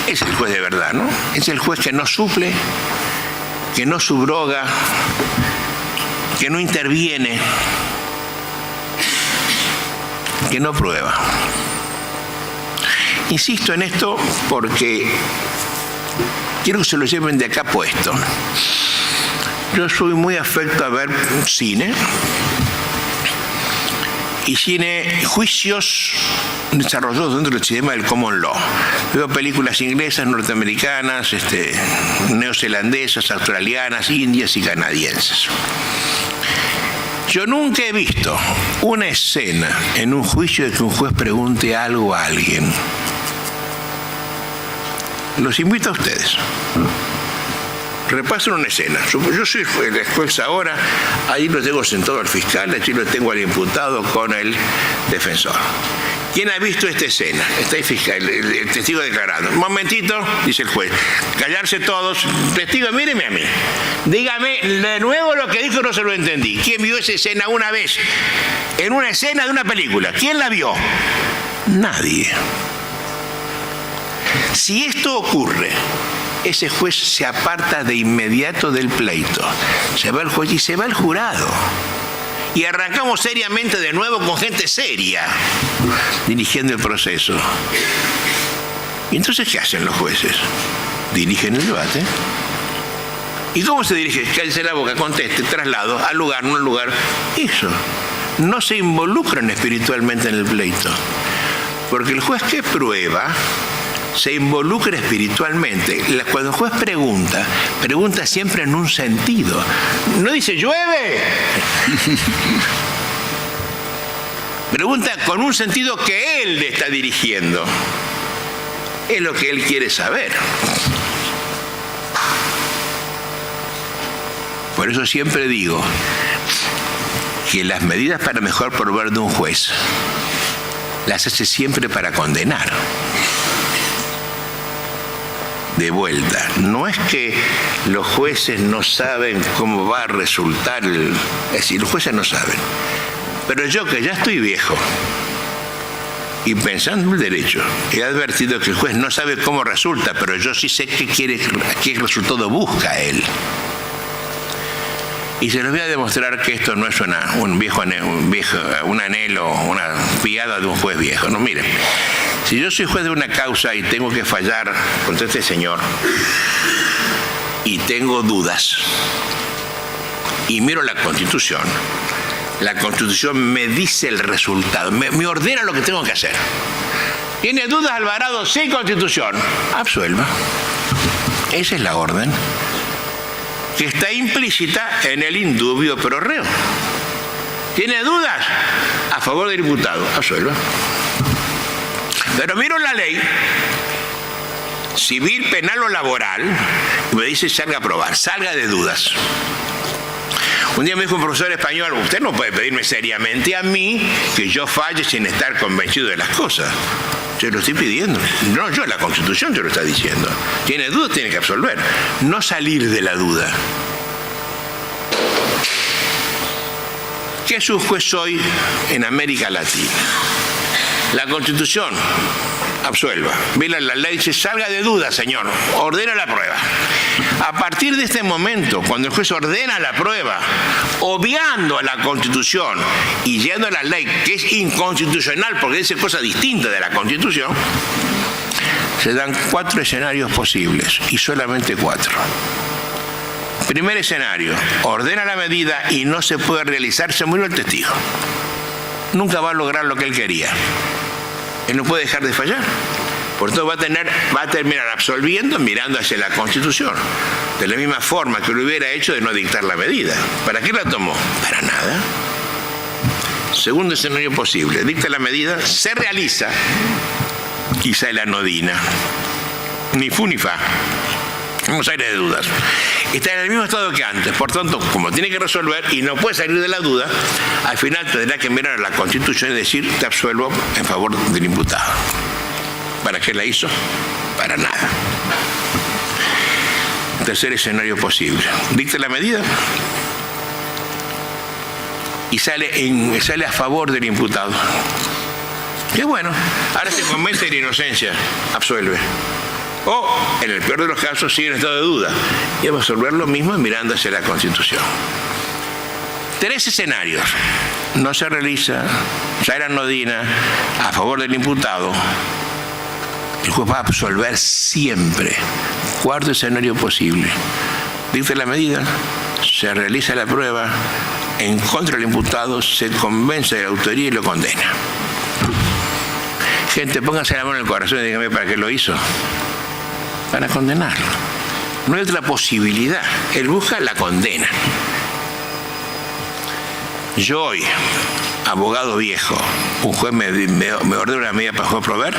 Es el juez de verdad, ¿no? Es el juez que no suple, que no subroga, que no interviene, que no prueba. Insisto en esto porque quiero que se lo lleven de acá puesto. Yo soy muy afecto a ver cine y juicios desarrollados dentro del sistema del common law. Veo películas inglesas, norteamericanas, neozelandesas, australianas, indias y canadienses. Yo nunca he visto una escena en un juicio de que un juez pregunte algo a alguien. Los invito a ustedes. Repasen una escena. Yo soy el juez ahora, ahí lo tengo sentado al fiscal, allí lo tengo al imputado con el defensor. ¿Quién ha visto esta escena? Está el fiscal, el testigo declarando. Un momentito, dice el juez. Callarse todos. Testigo, míreme a mí. Dígame de nuevo lo que dijo, no se lo entendí. ¿Quién vio esa escena una vez? En una escena de una película. ¿Quién la vio? Nadie. Si esto ocurre, ese juez se aparta de inmediato del pleito. Se va el juez y se va el jurado. Y arrancamos seriamente de nuevo con gente seria dirigiendo el proceso. ¿Y entonces qué hacen los jueces? Dirigen el debate. ¿Y cómo se dirige? Cállese la boca, conteste, traslado, al lugar, no al lugar. Eso. No se involucran espiritualmente en el pleito. Porque el juez que prueba se involucra espiritualmente. Cuando el juez pregunta siempre en un sentido. No dice llueve. Pregunta con un sentido que él le está dirigiendo. Es lo que él quiere saber. Por eso siempre digo que las medidas para mejor probar de un juez las hace siempre para condenar. De vuelta, no es que los jueces no saben cómo va a resultar, es decir, los jueces no saben. Pero yo, que ya estoy viejo y pensando en el derecho, he advertido que el juez no sabe cómo resulta, pero yo sí sé qué resultado busca él. Y se los voy a demostrar que esto no es un anhelo, una piada de un juez viejo. No, miren. Si yo soy juez de una causa y tengo que fallar contra este señor y tengo dudas y miro la Constitución me dice el resultado, me ordena lo que tengo que hacer. ¿Tiene dudas, Alvarado? Sí, Constitución. Absuelva. Esa es la orden que está implícita en el indubio pro reo. ¿Tiene dudas? A favor del imputado. Absuelva. Pero miro la ley civil, penal o laboral y me dice salga a probar, salga de dudas. Un día me dijo un profesor español, usted no puede pedirme seriamente a mí que yo falle sin estar convencido de las cosas. Yo lo estoy pidiendo. No, yo, la Constitución te lo está diciendo. Tiene dudas, tiene que absolver. No salir de la duda. ¿Qué es un juez hoy en América Latina? La Constitución absuelva. Mira la ley, dice salga de duda, señor. Ordena la prueba. A partir de este momento, cuando el juez ordena la prueba, obviando a la Constitución y yendo a la ley, que es inconstitucional porque dice cosas distintas de la Constitución, se dan 4 escenarios posibles, y solamente 4. Primer escenario, ordena la medida y no se puede realizar, se murió el testigo. Nunca va a lograr lo que él quería. Él no puede dejar de fallar. Por tanto, va a terminar absolviendo mirando hacia la Constitución, de la misma forma que lo hubiera hecho de no dictar la medida. ¿Para qué la tomó? Para nada. Segundo escenario posible, dicta la medida, se realiza y sale anodina. Ni fu ni fa. Unos aires de dudas. Está en el mismo estado que antes. Por tanto, como tiene que resolver y no puede salir de la duda, al final tendrá que mirar a la Constitución y decir, te absuelvo en favor del imputado. ¿Para qué la hizo? Para nada. Tercer escenario posible. Dicta la medida y sale a favor del imputado. Qué bueno. Ahora se convence de la inocencia. Absuelve. O, en el peor de los casos, sigue en estado de duda. Y va a resolver lo mismo mirando hacia la Constitución. 3 escenarios. No se realiza, sale anodina, a favor del imputado. El juez va a absolver siempre. 4 escenario posible. Dicta la medida, se realiza la prueba, en contra del imputado, se convence de la autoría y lo condena. Gente, pónganse la mano en el corazón y díganme para qué lo hizo. Para condenarlo. No hay otra posibilidad. Él busca la condena. Yo hoy, abogado viejo, un juez me ordena una medida para proveer,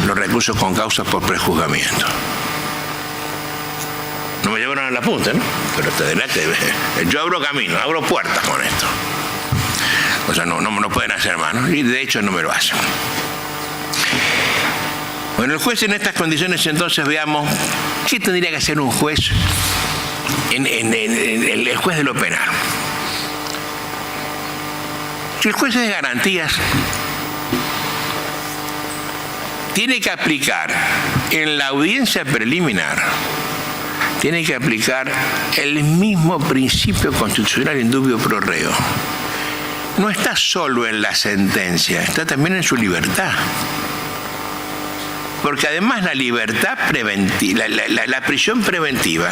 lo recuso con causas por prejuzgamiento. No me llevaron a la punta, ¿no? Pero yo abro camino, abro puertas con esto. O sea, no pueden hacer más, ¿no? Y de hecho no me lo hacen. Bueno, el juez en estas condiciones, entonces veamos qué tendría que hacer un juez el juez de lo penal. Si el juez es de garantías, tiene que aplicar en la audiencia preliminar, tiene que aplicar el mismo principio constitucional in dubio pro reo. No está solo en la sentencia, está también en su libertad. Porque además la libertad preventiva, la prisión preventiva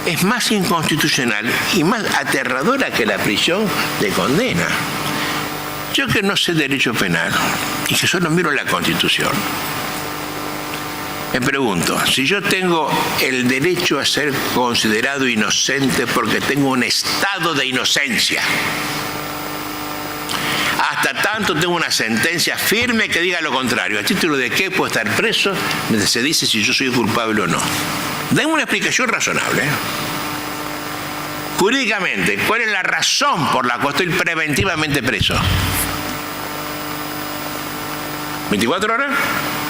es más inconstitucional y más aterradora que la prisión de condena. Yo que no sé derecho penal y que solo miro la Constitución, me pregunto, si yo tengo el derecho a ser considerado inocente porque tengo un estado de inocencia, hasta tanto tengo una sentencia firme que diga lo contrario. ¿A título de qué puedo estar preso? Se dice si yo soy culpable o no. Denme una explicación razonable. Jurídicamente, ¿cuál es la razón por la cual estoy preventivamente preso? ¿24 horas?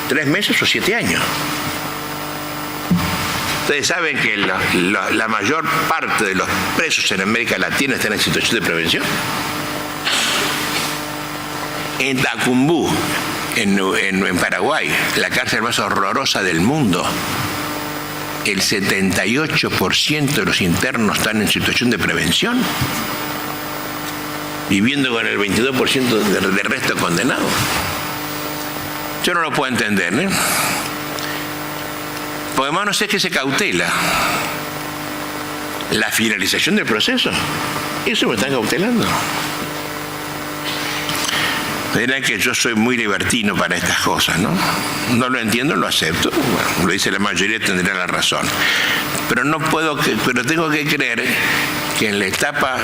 ¿3 meses o 7 años? Ustedes saben que la mayor parte de los presos en América Latina están en situación de prevención. En Tacumbú, en Paraguay, la cárcel más horrorosa del mundo, el 78% de los internos están en situación de prevención, viviendo con el 22% del resto condenado. Yo no lo puedo entender, ¿eh? Porque además no sé qué se cautela. La finalización del proceso. Eso me están cautelando. Dirán que yo soy muy libertino para estas cosas, ¿no? No lo entiendo, lo acepto. Bueno, lo dice la mayoría, tendrá la razón. Pero pero tengo que creer que en la etapa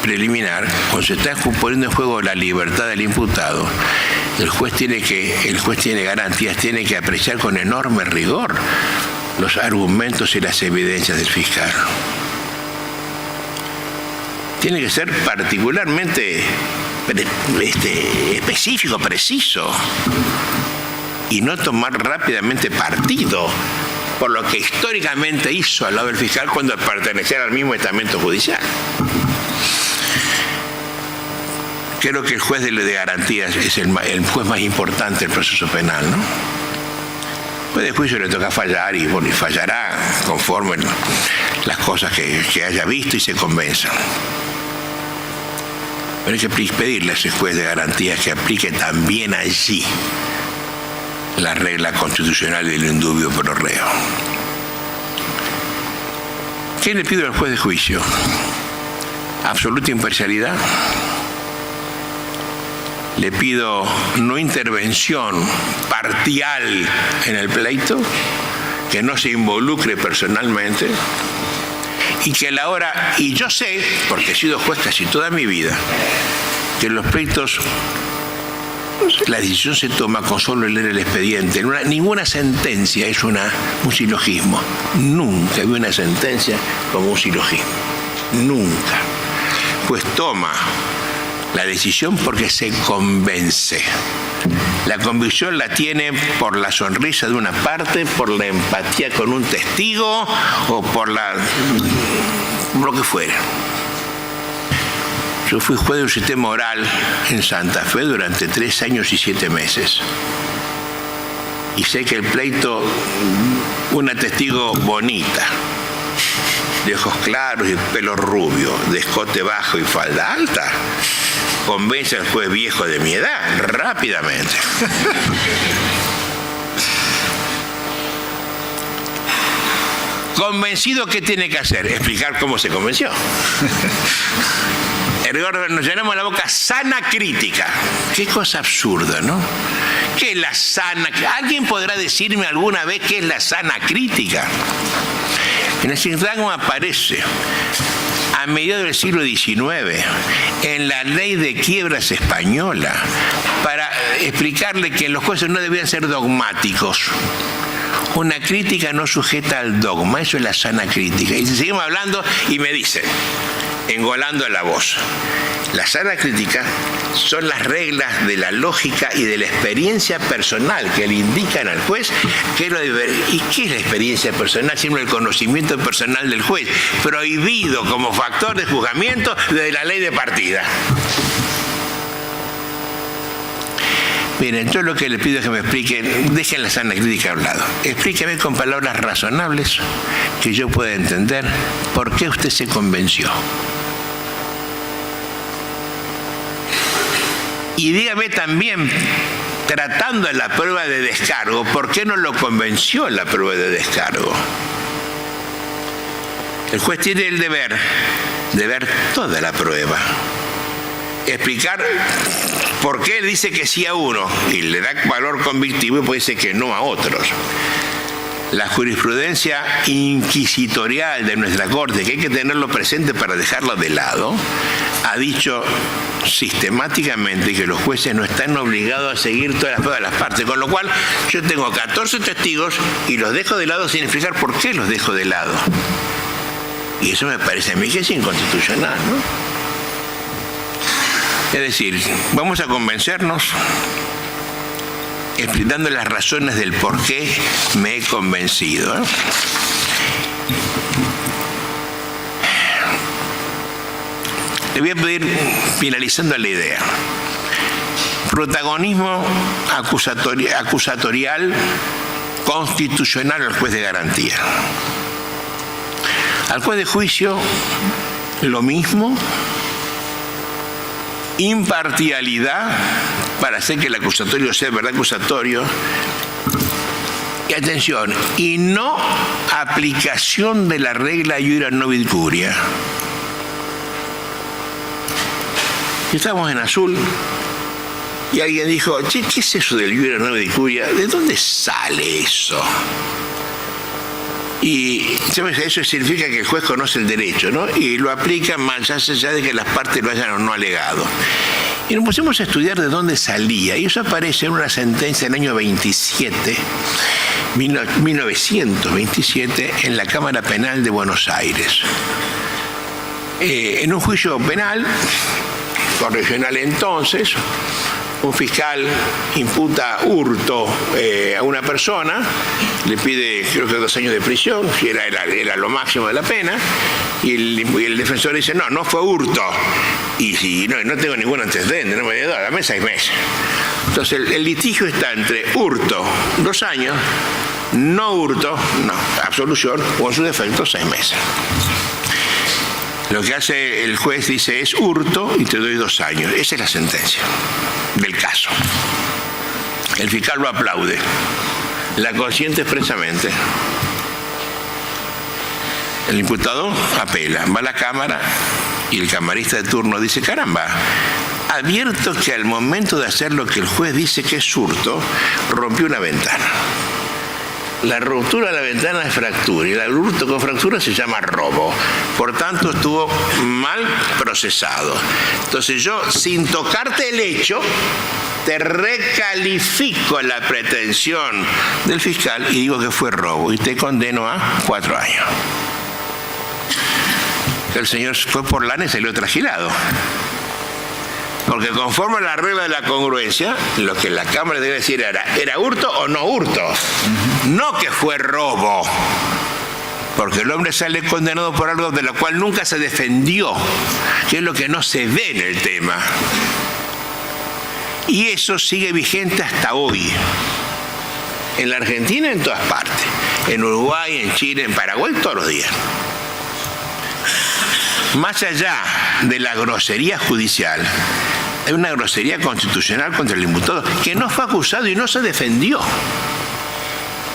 preliminar, cuando se está poniendo en juego la libertad del imputado, el juez tiene garantías, tiene que apreciar con enorme rigor los argumentos y las evidencias del fiscal. Tiene que ser particularmente específico, preciso, y no tomar rápidamente partido por lo que históricamente hizo al lado del fiscal cuando pertenecía al mismo estamento judicial. Creo que el juez de garantías es el juez más importante del proceso penal, ¿no? Pues de juicio le toca fallar y bueno, y fallará conforme las cosas que haya visto y se convenza. Pero hay que pedirle a ese juez de garantías que aplique también allí la regla constitucional del indubio pro reo. ¿Qué le pido al juez de juicio? Absoluta imparcialidad. Le pido no intervención parcial en el pleito, que no se involucre personalmente y que a la hora, y yo sé, porque he sido juez casi toda mi vida, que en los pleitos la decisión se toma con solo leer el expediente. Ninguna sentencia es un silogismo. Nunca vi una sentencia como un silogismo. Nunca. Pues toma la decisión porque se convence. La convicción la tiene por la sonrisa de una parte, por la empatía con un testigo o por lo que fuera. Yo fui juez de un sistema oral en Santa Fe durante 3 años y 7 meses. Y sé que el pleito, una testigo bonita, de ojos claros y pelo rubio, de escote bajo y falda alta, convence al juez viejo de mi edad rápidamente. Convencido, ¿qué tiene que hacer? Explicar cómo se convenció. Nos llenamos la boca sana crítica. Qué cosa absurda, ¿no? ¿Qué es la sana? ¿Alguien podrá decirme alguna vez qué es la sana crítica? En el sintagma aparece a mediados del siglo XIX en la ley de quiebras española para explicarle que los jueces no debían ser dogmáticos. Una crítica no sujeta al dogma, eso es la sana crítica. Y seguimos hablando y me dicen, engolando la voz, la sana crítica son las reglas de la lógica y de la experiencia personal que le indican al juez qué lo debe. ¿Y qué es la experiencia personal? Sino el conocimiento personal del juez, prohibido como factor de juzgamiento de la ley de partida. Miren, yo lo que le pido es que me expliquen, dejen la sana crítica a un lado. Explíqueme con palabras razonables que yo pueda entender por qué usted se convenció. Y dígame también, tratando la prueba de descargo, ¿por qué no lo convenció la prueba de descargo? El juez tiene el deber de ver toda la prueba, explicar por qué dice que sí a uno y le da valor convictivo y puede decir que no a otros. La jurisprudencia inquisitorial de nuestra Corte, que hay que tenerlo presente para dejarlo de lado, ha dicho sistemáticamente que los jueces no están obligados a seguir todas las pruebas de las partes, con lo cual yo tengo 14 testigos y los dejo de lado sin explicar por qué los dejo de lado. Y eso me parece a mí que es inconstitucional, ¿no? Es decir, vamos a convencernos explicando las razones del por qué me he convencido, ¿eh? Le voy a pedir, finalizando la idea, protagonismo acusatorial constitucional al juez de garantía. Al juez de juicio, lo mismo, imparcialidad para hacer que el acusatorio sea verdad acusatorio. Y atención, y no aplicación de la regla iura novit curia. Estábamos en Azul y alguien dijo, che, ¿qué es eso del iura novit curia? ¿De dónde sale eso? Y eso significa que el juez conoce el derecho, ¿no? Y lo aplica más allá de que las partes lo hayan o no alegado. Y nos pusimos a estudiar de dónde salía. Y eso aparece en una sentencia del año 1927, en la Cámara Penal de Buenos Aires. En un juicio penal, correccional entonces, un fiscal imputa hurto a una persona, le pide creo que 2 años de prisión, que era lo máximo de la pena, y el defensor dice, no fue hurto, y si no tengo ningún antecedente, no me dio, dame 6 meses. Entonces el litigio está entre hurto, 2 años, no hurto, no, absolución, o en su defecto 6 meses. Lo que hace el juez dice es hurto y te doy 2 años. Esa es la sentencia del caso. El fiscal lo aplaude, la consiente expresamente. El imputado apela, va a la cámara y el camarista de turno dice, caramba, advierto que al momento de hacer lo que el juez dice que es hurto, rompió una ventana. La ruptura de la ventana es fractura y el hurto con fractura se llama robo. Por tanto, estuvo mal procesado. Entonces yo, sin tocarte el hecho, te recalifico la pretensión del fiscal y digo que fue robo y te condeno a 4 años. El señor fue por lana y salió trasquilado. Porque conforme a la regla de la congruencia, lo que la Cámara debe decir ¿era hurto o no hurto? No que fue robo. Porque el hombre sale condenado por algo de lo cual nunca se defendió, que es lo que no se ve en el tema. Y eso sigue vigente hasta hoy. En la Argentina, en todas partes. En Uruguay, en Chile, en Paraguay, todos los días. Más allá de la grosería judicial, hay una grosería constitucional contra el imputado que no fue acusado y no se defendió.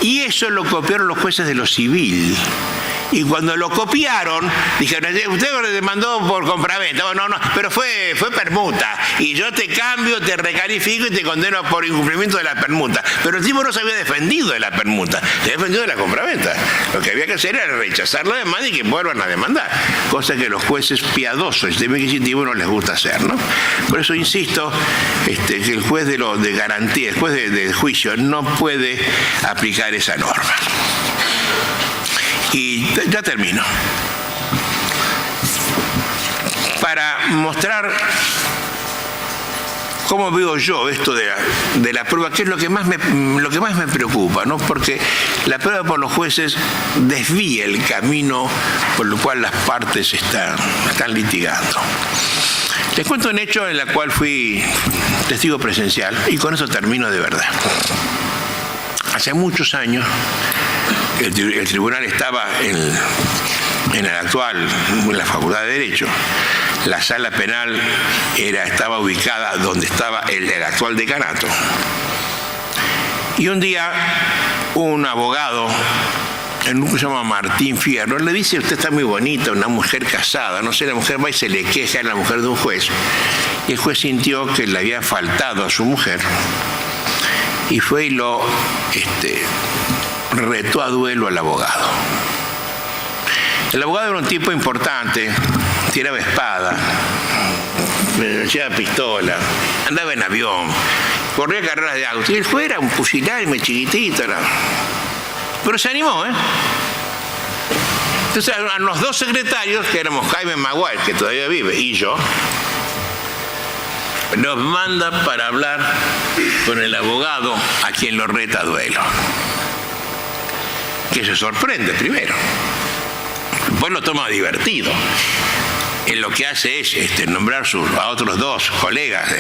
Y eso lo copiaron los jueces de lo civil. Y cuando lo copiaron, dijeron, usted lo demandó por compraventa. Bueno, no, pero fue permuta. Y yo te cambio, te recalifico y te condeno por incumplimiento de la permuta. Pero el tipo no se había defendido de la permuta, se había defendido de la compraventa. Lo que había que hacer era rechazar la demanda y que vuelvan a demandar. Cosa que los jueces piadosos y sistema inquisitivo no les gusta hacer, ¿no? Por eso insisto que el juez de garantía, el juez de juicio no puede aplicar esa norma. Y ya termino. Para mostrar cómo veo yo esto de la prueba, que es lo que más me preocupa, ¿no? Porque la prueba por los jueces desvía el camino por el cual las partes están litigando. Les cuento un hecho en el cual fui testigo presencial y con eso termino de verdad. Hace muchos años el tribunal estaba en la Facultad de Derecho. La sala penal estaba ubicada donde estaba el actual decanato. Y un día un abogado, en un que se llama Martín Fierro, le dice, usted está muy bonita, una mujer casada, no sé, la mujer va y se le queja a la mujer de un juez. Y el juez sintió que le había faltado a su mujer y fue y lo retó a duelo al abogado. El abogado era un tipo importante, tiraba espada, llevaba pistola, andaba en avión, corría carreras de auto. Y el juez era un pusilánime chiquitito, pero se animó, ¿eh? Entonces a los 2 secretarios, que éramos Jaime Maguire, que todavía vive, y yo, nos manda para hablar con el abogado a quien lo reta a duelo. Que se sorprende primero. Después lo toma divertido. Él lo que hace es nombrar a otros 2 colegas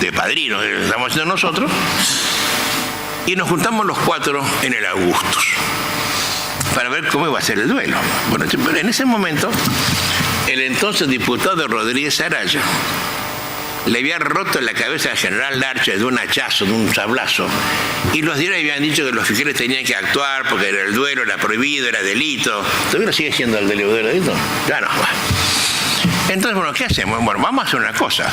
de padrinos que estamos haciendo nosotros, y nos juntamos los 4 en el Augustus para ver cómo iba a ser el duelo. Bueno, en ese momento, el entonces diputado Rodríguez Araya le había roto la cabeza al general Larcher de un hachazo, de un sablazo, y los diarios habían dicho que los fiscales tenían que actuar porque era el duelo, era prohibido, era delito. ¿Todavía sigue siendo el delito? Ya no. Entonces, bueno, ¿qué hacemos? Bueno, vamos a hacer una cosa.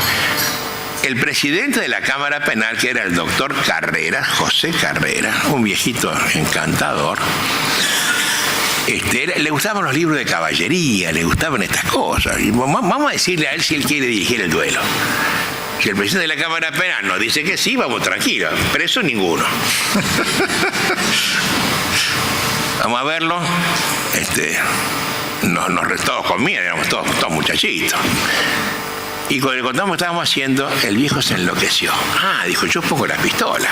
El presidente de la Cámara Penal, que era el doctor Carrera, José Carrera, un viejito encantador, le gustaban los libros de caballería, le gustaban estas cosas. Y vamos a decirle a él si él quiere dirigir el duelo. Si el presidente de la Cámara Penal nos dice que sí, vamos tranquilos. Preso ninguno. Vamos a verlo. Todos conmigo, éramos todos muchachitos. Y cuando le contamos lo que estábamos haciendo, el viejo se enloqueció. Dijo, yo pongo la pistola.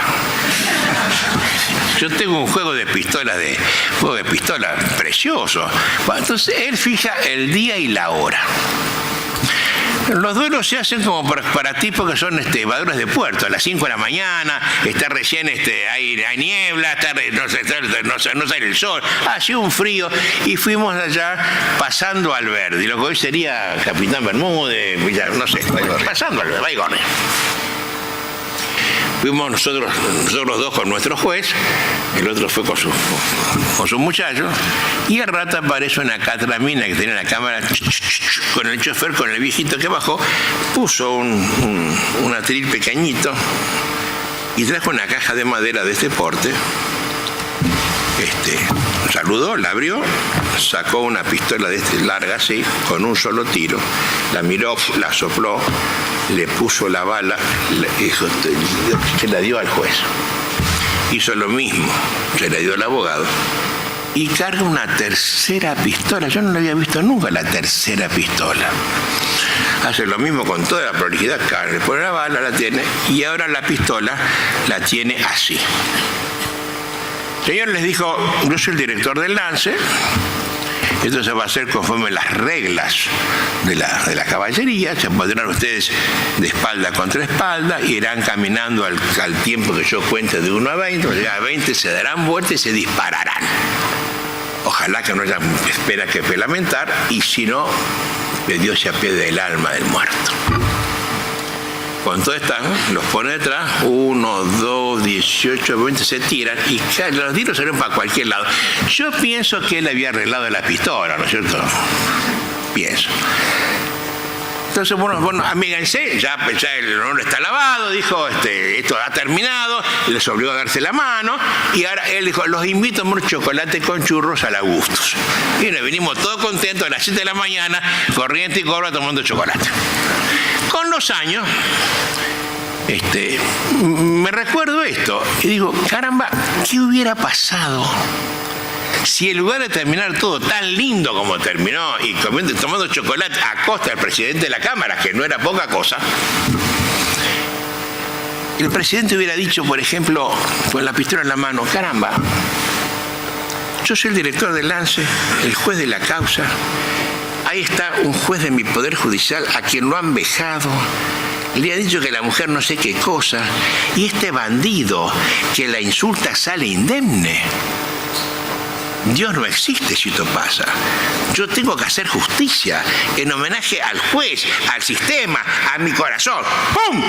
Yo tengo un juego de pistola precioso. Bueno, entonces él fija el día y la hora. Los duelos se hacen como para tipos que son evadores de puerto. A las 5 de la mañana, está recién, hay niebla, no sale el sol, hacía un frío, y fuimos allá pasando al Verdi, lo que hoy sería Capitán Bermúdez, no sé, pasando al Verdi, Baigorria. Fuimos nosotros dos con nuestro juez, el otro fue con su muchacho, y al rato aparece una catramina que tenía la cámara con el chofer, con el viejito que bajó, puso un atril pequeñito y trajo una caja de madera de este porte. Saludó, la abrió, sacó una pistola de larga así, con un solo tiro, la miró, la sopló, le puso la bala, se la dio al juez. Hizo lo mismo, se la dio al abogado, y carga una tercera pistola. Yo no la había visto nunca, la tercera pistola. Hace lo mismo con toda la prolijidad, carga, le pone la bala, la tiene, y ahora la pistola la tiene así. El señor les dijo: yo soy el director del lance, esto se va a hacer conforme las reglas de la caballería, se pondrán ustedes de espalda contra espalda, irán caminando al tiempo que yo cuente de 1 a 20, cuando llegue a 20 se darán vuelta y se dispararán. Ojalá que no haya espera que lamentar, y si no, que Dios se apiade del alma del muerto. Cuando están, los pone detrás, 1, 2, 18, 20, se tiran, y los tiros salen para cualquier lado. Yo pienso que él había arreglado la pistola, ¿no es cierto? Pienso. Entonces, bueno, amíguense, ya el honor está lavado, dijo, esto ha terminado, les obligó a darse la mano, y ahora él dijo: los invito a un chocolate con churros al Augustus. Y nos vinimos todos contentos a las 7 de la mañana, corriente y cobra, tomando chocolate. Con los años, me recuerdo esto, y digo: caramba, ¿qué hubiera pasado si en lugar de terminar todo tan lindo como terminó, y tomando chocolate a costa del presidente de la Cámara, que no era poca cosa, el presidente hubiera dicho, por ejemplo, con la pistola en la mano: caramba, yo soy el director del lance, el juez de la causa, ahí está un juez de mi poder judicial a quien lo han vejado, le ha dicho que la mujer no sé qué cosa, y este bandido que la insulta sale indemne. Dios no existe si esto pasa. Yo tengo que hacer justicia en homenaje al juez, al sistema, a mi corazón. ¡Pum!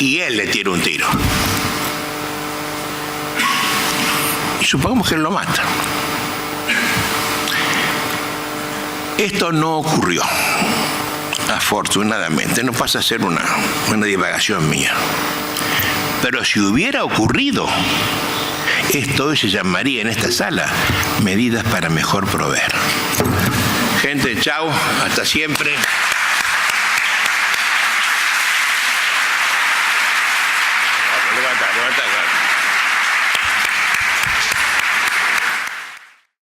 Y él le tira un tiro. Y supongamos que él lo mata. Esto no ocurrió, afortunadamente. No pasa a ser una divagación mía. Pero si hubiera ocurrido, esto hoy se llamaría en esta sala medidas para mejor proveer. Gente, chao, hasta siempre.